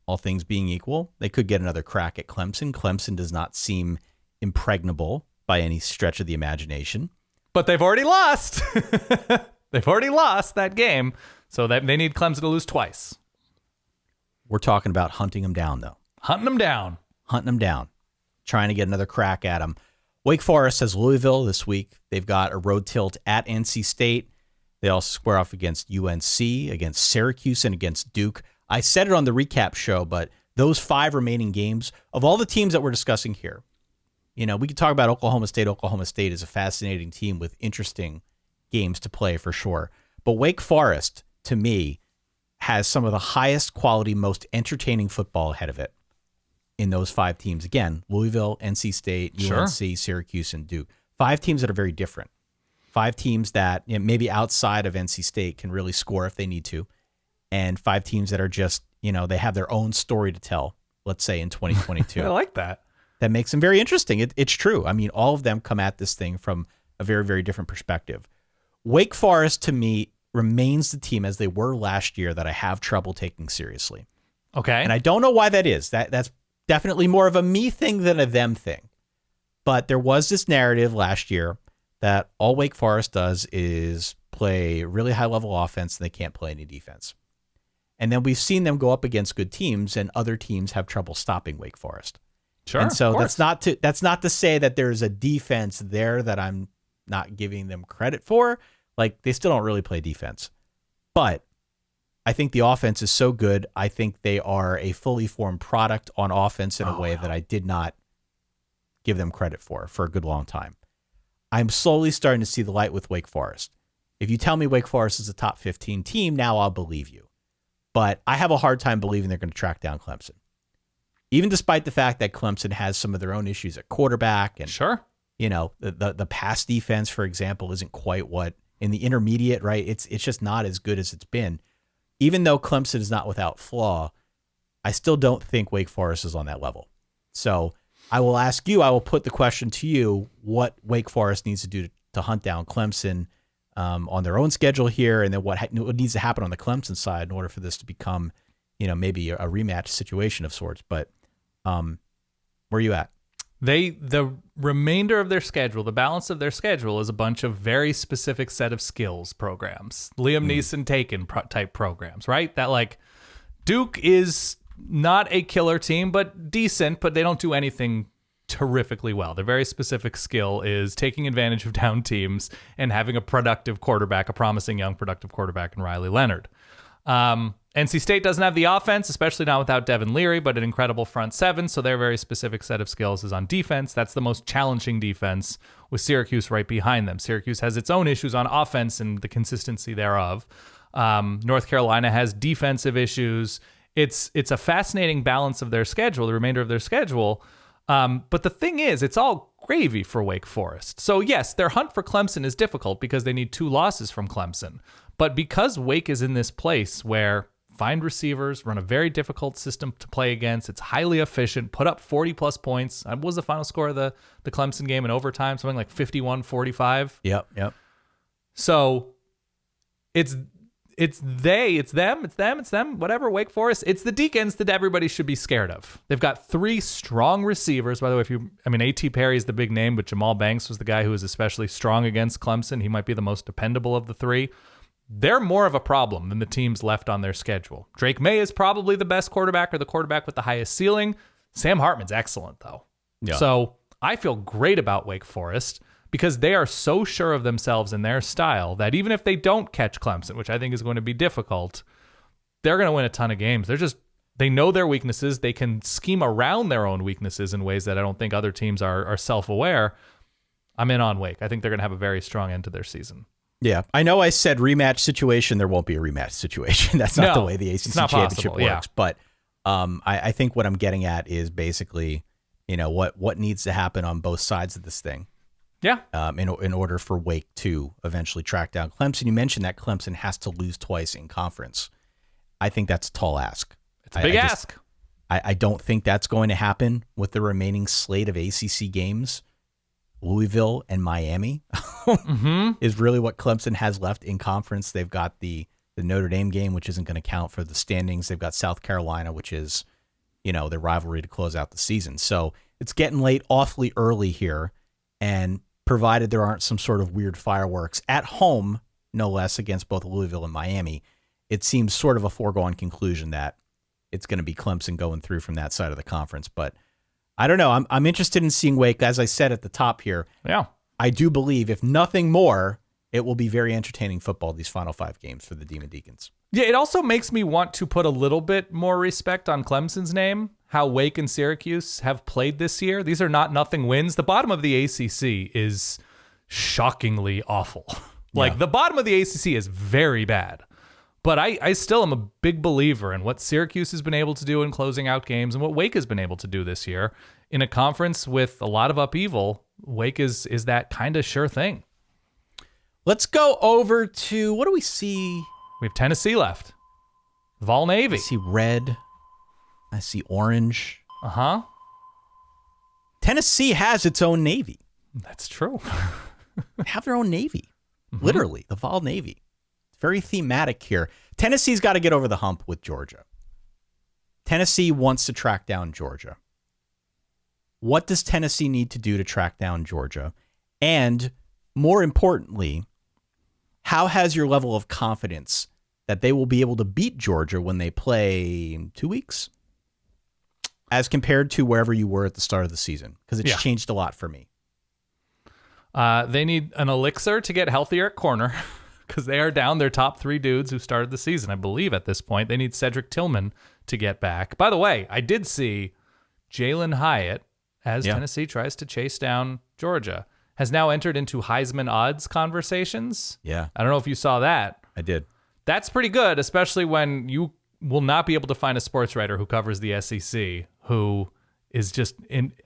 all things being equal, they could get another crack at Clemson. Clemson does not seem impregnable by any stretch of the imagination. But they've already lost. They've already lost that game, so that they need Clemson to lose twice. We're talking about hunting them down, though. Hunting them down. Trying to get another crack at them. Wake Forest has Louisville this week. They've got a road tilt at NC State. They also square off against UNC, against Syracuse, and against Duke. I said it on the recap show, but those 5 remaining games, of all the teams that we're discussing here, we could talk about Oklahoma State. Oklahoma State is a fascinating team with interesting games to play for sure. But Wake Forest, to me, has some of the highest quality, most entertaining football ahead of it in those 5 teams. Again, Louisville, NC State, UNC, Syracuse, and Duke. 5 teams that are very different. 5 teams that maybe outside of NC State can really score if they need to. And 5 teams that are just, they have their own story to tell, let's say in 2022. I like that. That makes them very interesting. It's true. I mean, all of them come at this thing from a very, very different perspective. Wake Forest, to me, remains the team as they were last year that I have trouble taking seriously. Okay. And I don't know why that is. That's definitely more of a me thing than a them thing. But there was this narrative last year that all Wake Forest does is play really high-level offense and they can't play any defense. And then we've seen them go up against good teams and other teams have trouble stopping Wake Forest. Sure. And so that's not to say that there's a defense there that I'm not giving them credit for. Like, they still don't really play defense. But I think the offense is so good. I think they are a fully formed product on offense in a way that I did not give them credit for a good long time. I'm slowly starting to see the light with Wake Forest. If you tell me Wake Forest is a top 15 team, now I'll believe you. But I have a hard time believing they're going to track down Clemson. Even despite the fact that Clemson has some of their own issues at quarterback. And, sure. The pass defense, for example, isn't quite what in the intermediate, right? It's just not as good as it's been. Even though Clemson is not without flaw, I still don't think Wake Forest is on that level. So I will ask you, I will put the question to you, what Wake Forest needs to do to hunt down Clemson on their own schedule here, and then what needs to happen on the Clemson side in order for this to become, maybe a rematch situation of sorts. But where are you at? The remainder of their schedule, the balance of their schedule is a bunch of very specific set of skills programs. Liam Neeson Taken type programs, right? That like Duke is not a killer team, but decent, but they don't do anything terrifically well. Their very specific skill is taking advantage of down teams and having a productive quarterback, a promising young productive quarterback in Riley Leonard. NC State doesn't have the offense, especially not without Devin Leary, but an incredible front seven. So their very specific set of skills is on defense. That's the most challenging defense, with Syracuse right behind them. Syracuse has its own issues on offense and the consistency thereof. North Carolina has defensive issues. It's a fascinating balance of their schedule, the remainder of their schedule. But the thing is, it's all gravy for Wake Forest. So yes, their hunt for Clemson is difficult because they need 2 losses from Clemson. But because Wake is in this place where find receivers, run a very difficult system to play against, it's highly efficient, put up 40-plus points. What was the final score of the Clemson game in overtime? Something like 51-45? Yep. So it's them, whatever, Wake Forest. It's the Deacons that everybody should be scared of. They've got 3 strong receivers. By the way, A.T. Perry is the big name, but Jamal Banks was the guy who was especially strong against Clemson. He might be the most dependable of the 3. They're more of a problem than the teams left on their schedule. Drake May is probably the best quarterback or the quarterback with the highest ceiling. Sam Hartman's excellent, though. Yeah. So I feel great about Wake Forest because they are so sure of themselves and their style that even if they don't catch Clemson, which I think is going to be difficult, they're going to win a ton of games. They know their weaknesses. They can scheme around their own weaknesses in ways that I don't think other teams are self-aware. I'm in on Wake. I think they're going to have a very strong end to their season. Yeah, I know I said rematch situation. There won't be a rematch situation. That's not the way the ACC championship works. Yeah. But I think what I'm getting at is basically, what needs to happen on both sides of this thing. Yeah. In order for Wake to eventually track down Clemson. You mentioned that Clemson has to lose twice in conference. I think that's a tall ask. It's a big ask. I don't think that's going to happen with the remaining slate of ACC games. Louisville and Miami is really what Clemson has left in conference. They've got the Notre Dame game, which isn't going to count for the standings. They've got South Carolina, which is, their rivalry to close out the season. So it's getting late awfully early here. And provided there aren't some sort of weird fireworks at home, no less, against both Louisville and Miami, it seems sort of a foregone conclusion that it's going to be Clemson going through from that side of the conference. But I don't know. I'm interested in seeing Wake. As I said at the top here, yeah, I do believe, if nothing more, it will be very entertaining football these final 5 games for the Demon Deacons. Yeah, it also makes me want to put a little bit more respect on Clemson's name, how Wake and Syracuse have played this year. These are not nothing wins. The bottom of the ACC is shockingly awful. The bottom of the ACC is very bad. But I still am a big believer in what Syracuse has been able to do in closing out games and what Wake has been able to do this year. In a conference with a lot of upheaval, Wake is that kind of sure thing. Let's go over to, what do we see? We have Tennessee left. Vol Navy. I see red. I see orange. Uh-huh. Tennessee has its own Navy. That's true. They have their own Navy. Literally, the Vol Navy. Very thematic here. Tennessee's got to get over the hump with Georgia. Tennessee wants to track down Georgia. What does Tennessee need to do to track down Georgia? And more importantly, how has your level of confidence that they will be able to beat Georgia when they play in 2 weeks as compared to wherever you were at the start of the season? Because it's changed a lot for me. They need an elixir to get healthier at corner. Because they are down their top 3 dudes who started the season, I believe, at this point. They need Cedric Tillman to get back. By the way, I did see Jalen Hyatt, as Tennessee tries to chase down Georgia, has now entered into Heisman odds conversations. Yeah. I don't know if you saw that. I did. That's pretty good, especially when you will not be able to find a sports writer who covers the SEC who is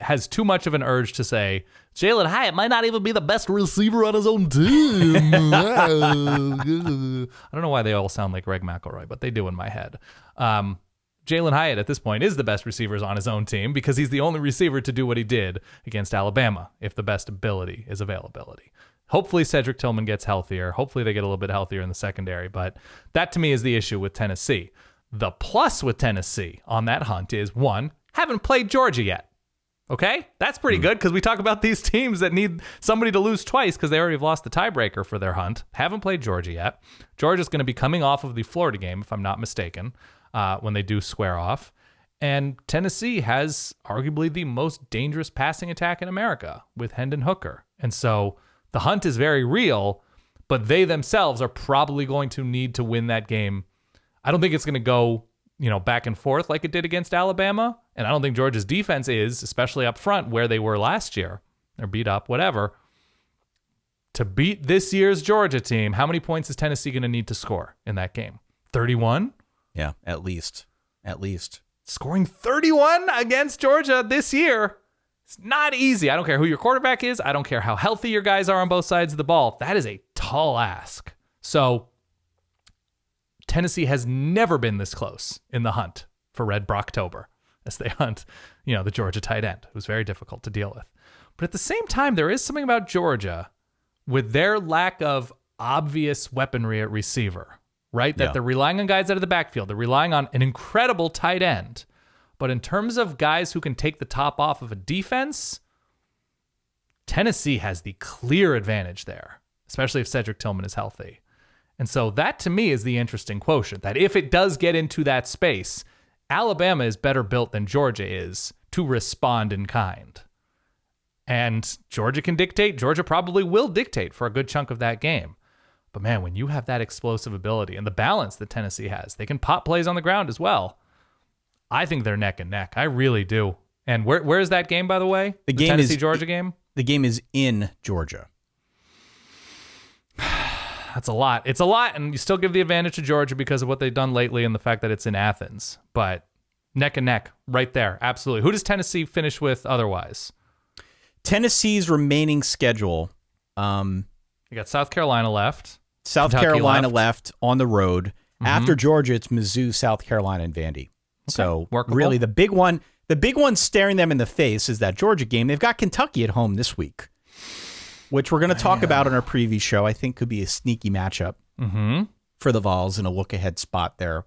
has too much of an urge to say Jalen Hyatt might not even be the best receiver on his own team. I don't know why they all sound like Greg McElroy, but they do in my head. Jalen Hyatt at this point is the best receiver on his own team because he's the only receiver to do what he did against Alabama, if the best ability is availability. Hopefully Cedric Tillman gets healthier. Hopefully they get a little bit healthier in the secondary, but that to me is the issue with Tennessee. The plus with Tennessee on that hunt is, 1, haven't played Georgia yet. Okay? That's pretty good because we talk about these teams that need somebody to lose twice because they already have lost the tiebreaker for their hunt. Haven't played Georgia yet. Georgia's going to be coming off of the Florida game, if I'm not mistaken, when they do square off. And Tennessee has arguably the most dangerous passing attack in America with Hendon Hooker. And so the hunt is very real, but they themselves are probably going to need to win that game. I don't think it's going to go back and forth like it did against Alabama. And I don't think Georgia's defense is, especially up front where they were last year. They're beat up, whatever. To beat this year's Georgia team, how many points is Tennessee going to need to score in that game? 31? Yeah, at least. At least. Scoring 31 against Georgia this year. It's not easy. I don't care who your quarterback is. I don't care how healthy your guys are on both sides of the ball. That is a tall ask. So Tennessee has never been this close in the hunt for Red Brocktober as they hunt, the Georgia tight end, who's very difficult to deal with. But at the same time, there is something about Georgia with their lack of obvious weaponry at receiver, right? That they're relying on guys out of the backfield. They're relying on an incredible tight end. But in terms of guys who can take the top off of a defense, Tennessee has the clear advantage there, especially if Cedric Tillman is healthy. And so that, to me, is the interesting quotient, that if it does get into that space, Alabama is better built than Georgia is to respond in kind. And Georgia can dictate. Georgia probably will dictate for a good chunk of that game. But man, when you have that explosive ability and the balance that Tennessee has, they can pop plays on the ground as well. I think they're neck and neck. I really do. And where is that game, by the way? The game Tennessee-Georgia game? The game is in Georgia. That's a lot. It's a lot, and you still give the advantage to Georgia because of what they've done lately and the fact that it's in Athens. But neck and neck, right there. Absolutely. Who does Tennessee finish with otherwise? Tennessee's remaining schedule. You got South Carolina left. South Kentucky Carolina left on the road. Mm-hmm. After Georgia, it's Mizzou, South Carolina, and Vandy. Okay. So workable. Really the big one staring them in the face is that Georgia game. They've got Kentucky at home this week, which we're going to talk about on our preview show. I think could be a sneaky matchup for the Vols in a look-ahead spot there.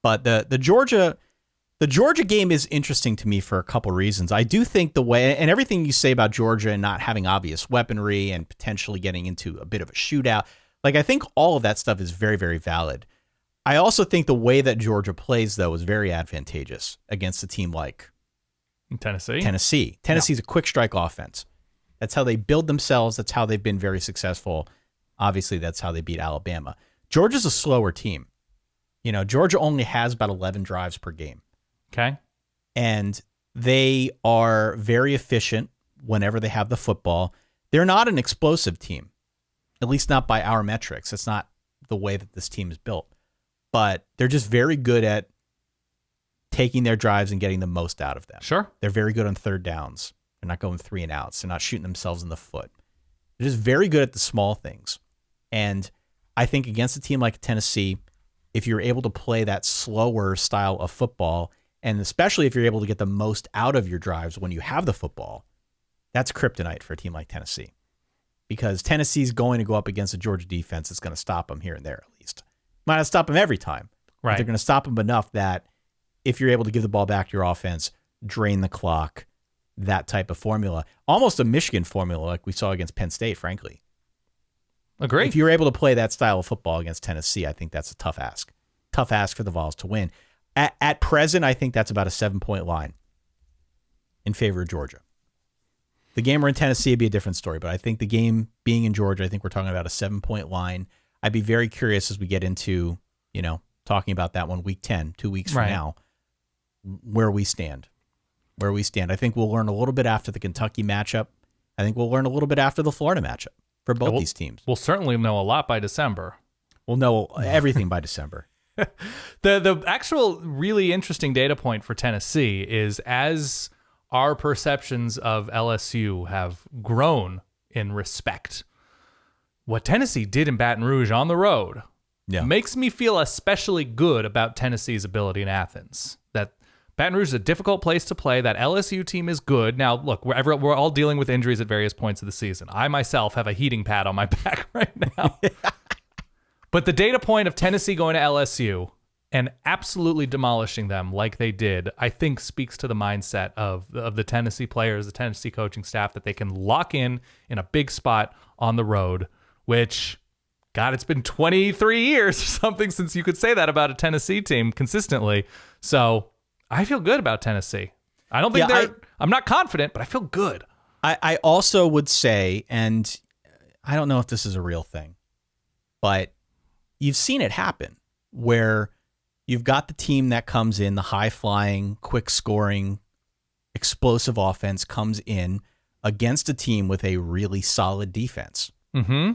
But the Georgia game is interesting to me for a couple reasons. I do think the way, and everything you say about Georgia and not having obvious weaponry and potentially getting into a bit of a shootout, like I think all of that stuff is very, very valid. I also think the way that Georgia plays, though, is very advantageous against a team like Tennessee. Tennessee's a quick strike offense. That's how they build themselves. That's how they've been very successful. Obviously, that's how they beat Alabama. Georgia's a slower team. You know, Georgia only has about 11 drives per game. Okay. And they are very efficient whenever they have the football. They're not an explosive team, at least not by our metrics. That's not the way that this team is built. But they're just very good at taking their drives and getting the most out of them. Sure. They're very good on third downs. They're not going 3 and outs. They're not shooting themselves in the foot. They're just very good at the small things. And I think against a team like Tennessee, if you're able to play that slower style of football, and especially if you're able to get the most out of your drives when you have the football, that's kryptonite for a team like Tennessee. Because Tennessee's going to go up against a Georgia defense that's going to stop them here and there at least. Might not stop them every time. Right. But they're going to stop them enough that if you're able to give the ball back to your offense, drain the clock, that type of formula. Almost a Michigan formula like we saw against Penn State, frankly. Agree. If you're able to play that style of football against Tennessee, I think that's a tough ask. Tough ask for the Vols to win. At present, I think that's about a 7-point line in favor of Georgia. The game we're in Tennessee would be a different story, but I think the game being in Georgia, I think we're talking about a 7-point line. I'd be very curious as we get into, talking about that one week 10, 2 weeks from now, where we stand. I think we'll learn a little bit after the Kentucky matchup. I think we'll learn a little bit after the Florida matchup for both these teams. We'll certainly know a lot by December. We'll know everything by December. The actual really interesting data point for Tennessee is as our perceptions of LSU have grown in respect, what Tennessee did in Baton Rouge on the road makes me feel especially good about Tennessee's ability in Athens. That Baton Rouge is a difficult place to play. That LSU team is good. Now, look, we're all dealing with injuries at various points of the season. I myself have a heating pad on my back right now. But the data point of Tennessee going to LSU and absolutely demolishing them like they did, I think speaks to the mindset of the Tennessee players, the Tennessee coaching staff, that they can lock in a big spot on the road, which, God, it's been 23 years or something since you could say that about a Tennessee team consistently. So I feel good about Tennessee. I don't think I'm not confident, but I feel good. I also would say, and I don't know if this is a real thing, but you've seen it happen where you've got the team that comes in, the high-flying, quick-scoring, explosive offense comes in against a team with a really solid defense. Mm-hmm.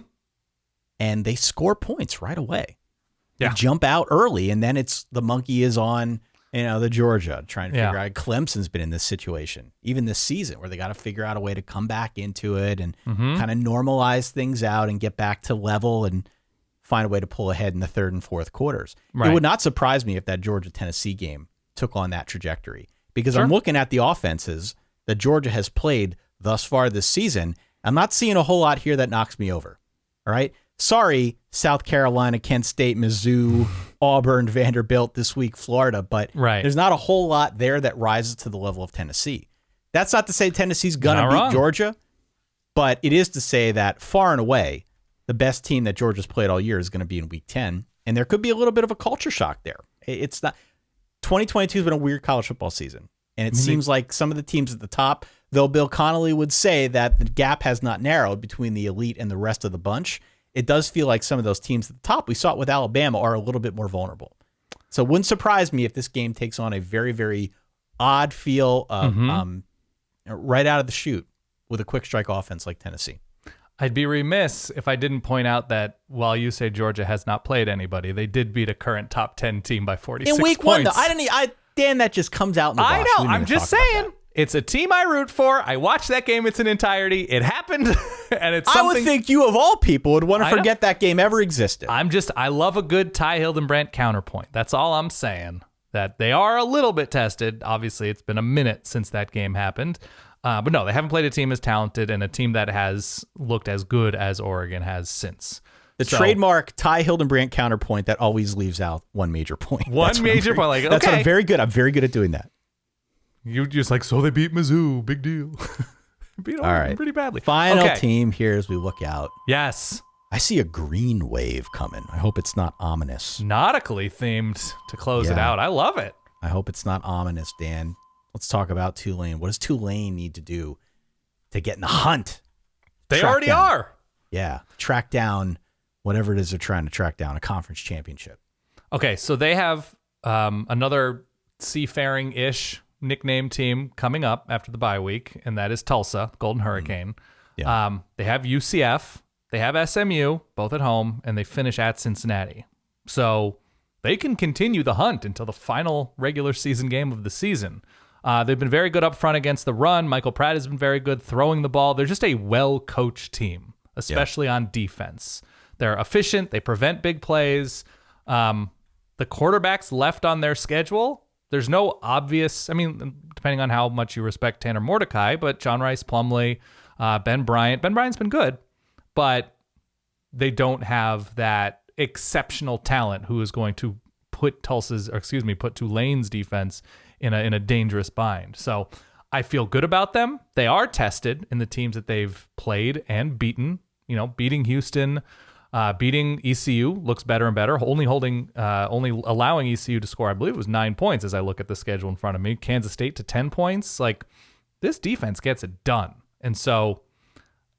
And they score points right away. Yeah. They jump out early, and then it's the monkey is on, the Georgia, trying to figure out. Clemson's been in this situation, even this season, where they got to figure out a way to come back into it and kind of normalize things out and get back to level and find a way to pull ahead in the third and fourth quarters. Right. It would not surprise me if that Georgia-Tennessee game took on that trajectory, because I'm looking at the offenses that Georgia has played thus far this season. I'm not seeing a whole lot here that knocks me over. All right. Sorry, South Carolina, Kent State, Mizzou, Auburn, Vanderbilt, this week, Florida, but there's not a whole lot there that rises to the level of Tennessee. That's not to say Tennessee's going to beat Georgia, but it is to say that far and away, the best team that Georgia's played all year is going to be in week 10, and there could be a little bit of a culture shock there. It's not. 2022 has been a weird college football season, and it seems like some of the teams at the top, though Bill Connolly would say that the gap has not narrowed between the elite and the rest of the bunch, it does feel like some of those teams at the top, we saw it with Alabama, are a little bit more vulnerable. So it wouldn't surprise me if this game takes on a very, very odd feel right out of the chute with a quick strike offense like Tennessee. I'd be remiss if I didn't point out that while you say Georgia has not played anybody, they did beat a current top 10 team by 46 in week points. 1, though, Dan, that just comes out in the wash. I know. I'm just saying. It's a team I root for. I watched that game in its entirety. It happened, and it's something. I would think you, of all people, would want to forget that game ever existed. I love a good Ty Hildenbrandt counterpoint. That's all I'm saying. That they are a little bit tested. Obviously, it's been a minute since that game happened. But no, they haven't played a team as talented and a team that has looked as good as Oregon has since. The trademark Ty Hildenbrandt counterpoint that always leaves out one major point. One major point. Like, okay. That's what I'm very good. I'm very good at doing that. You just like, so they beat Mizzou. Big deal. Beat Oregon pretty badly. Final team here as we look out. Yes. I see a green wave coming. I hope it's not ominous. Nautically themed to close it out. I love it. I hope it's not ominous, Dan. Let's talk about Tulane. What does Tulane need to do to get in the hunt? They already are. Yeah. Track down whatever it is they're trying to track down, a conference championship. Okay, so they have another seafaring-ish nickname team coming up after the bye week, and that is Tulsa, Golden Hurricane. Yeah. They have UCF. They have SMU, both at home, and they finish at Cincinnati. So they can continue the hunt until the final regular season game of the season. They've been very good up front against the run. Michael Pratt has been very good throwing the ball. They're just a well-coached team, especially on defense. They're efficient. They prevent big plays. The quarterbacks left on their schedule, there's no obvious, I mean, depending on how much you respect Tanner Mordecai, but John Rice Plumlee, Ben Bryant. Ben Bryant's been good, but they don't have that exceptional talent who is going to put Tulane's defense in a dangerous bind. So I feel good about them. They are tested in the teams that they've played and beaten. Beating Houston, beating ECU looks better and better. Only allowing ECU to score, I believe it was 9 points as I look at the schedule in front of me. Kansas State to 10 points. Like, this defense gets it done. And so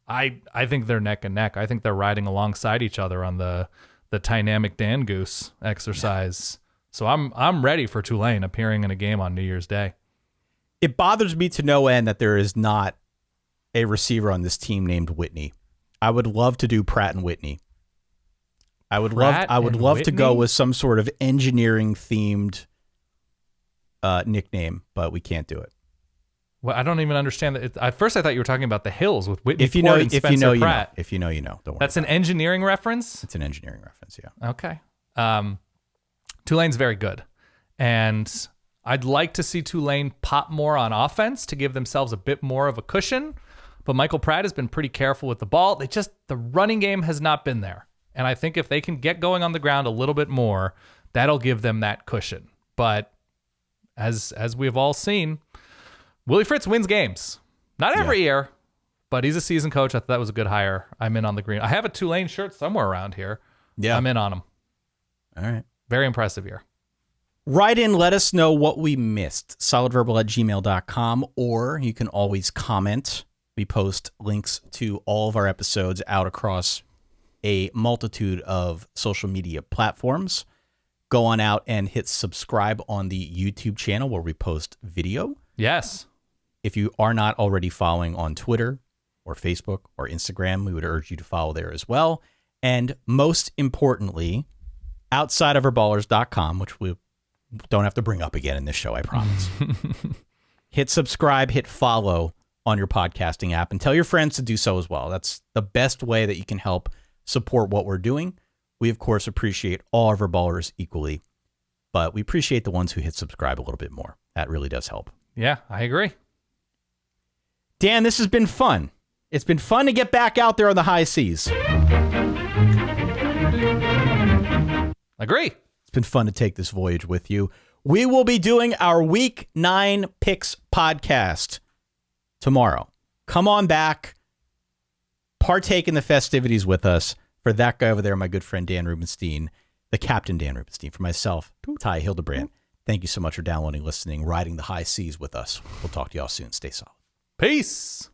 I think they're neck and neck. I think they're riding alongside each other on the dynamic Dan Goose exercise. Yeah. So I'm ready for Tulane appearing in a game on New Year's Day. It bothers me to no end that there is not a receiver on this team named Whitney. I would love to do Pratt and Whitney. I would love to go with some sort of engineering themed nickname, but we can't do it. Well, I don't even understand that. At first, I thought you were talking about the Hills with Whitney and Spencer Pratt. If you know, you know. Don't worry. That's an engineering reference? It's an engineering reference, yeah. Okay. Tulane's very good. And I'd like to see Tulane pop more on offense to give themselves a bit more of a cushion. But Michael Pratt has been pretty careful with the ball. The running game has not been there. And I think if they can get going on the ground a little bit more, that'll give them that cushion. But as we've all seen, Willie Fritz wins games. Not every year, but he's a seasoned coach. I thought that was a good hire. I'm in on the green. I have a Tulane shirt somewhere around here. Yeah. I'm in on him. All right. Very impressive year. Write in, let us know what we missed. solidverbal@gmail.com, or you can always comment. We post links to all of our episodes out across a multitude of social media platforms. Go on out and hit subscribe on the YouTube channel where we post video. Yes. If you are not already following on Twitter or Facebook or Instagram, we would urge you to follow there as well. And most importantly, outside of herballers.com, which we don't have to bring up again in this show, I promise. Hit subscribe, hit follow on your podcasting app, and tell your friends to do so as well. That's the best way that you can help support what we're doing. We, of course, appreciate all of our ballers equally, but we appreciate the ones who hit subscribe a little bit more. That really does help. Yeah, I agree. Dan, this has been fun. It's been fun to get back out there on the high seas. Agree. It's been fun to take this voyage with you. We will be doing our Week 9 Picks podcast tomorrow. Come on back. Partake in the festivities with us. For that guy over there, my good friend Dan Rubenstein, the Captain Dan Rubenstein. For myself, Ty Hildenbrandt. Thank you so much for downloading, listening, riding the high seas with us. We'll talk to y'all soon. Stay solid. Peace.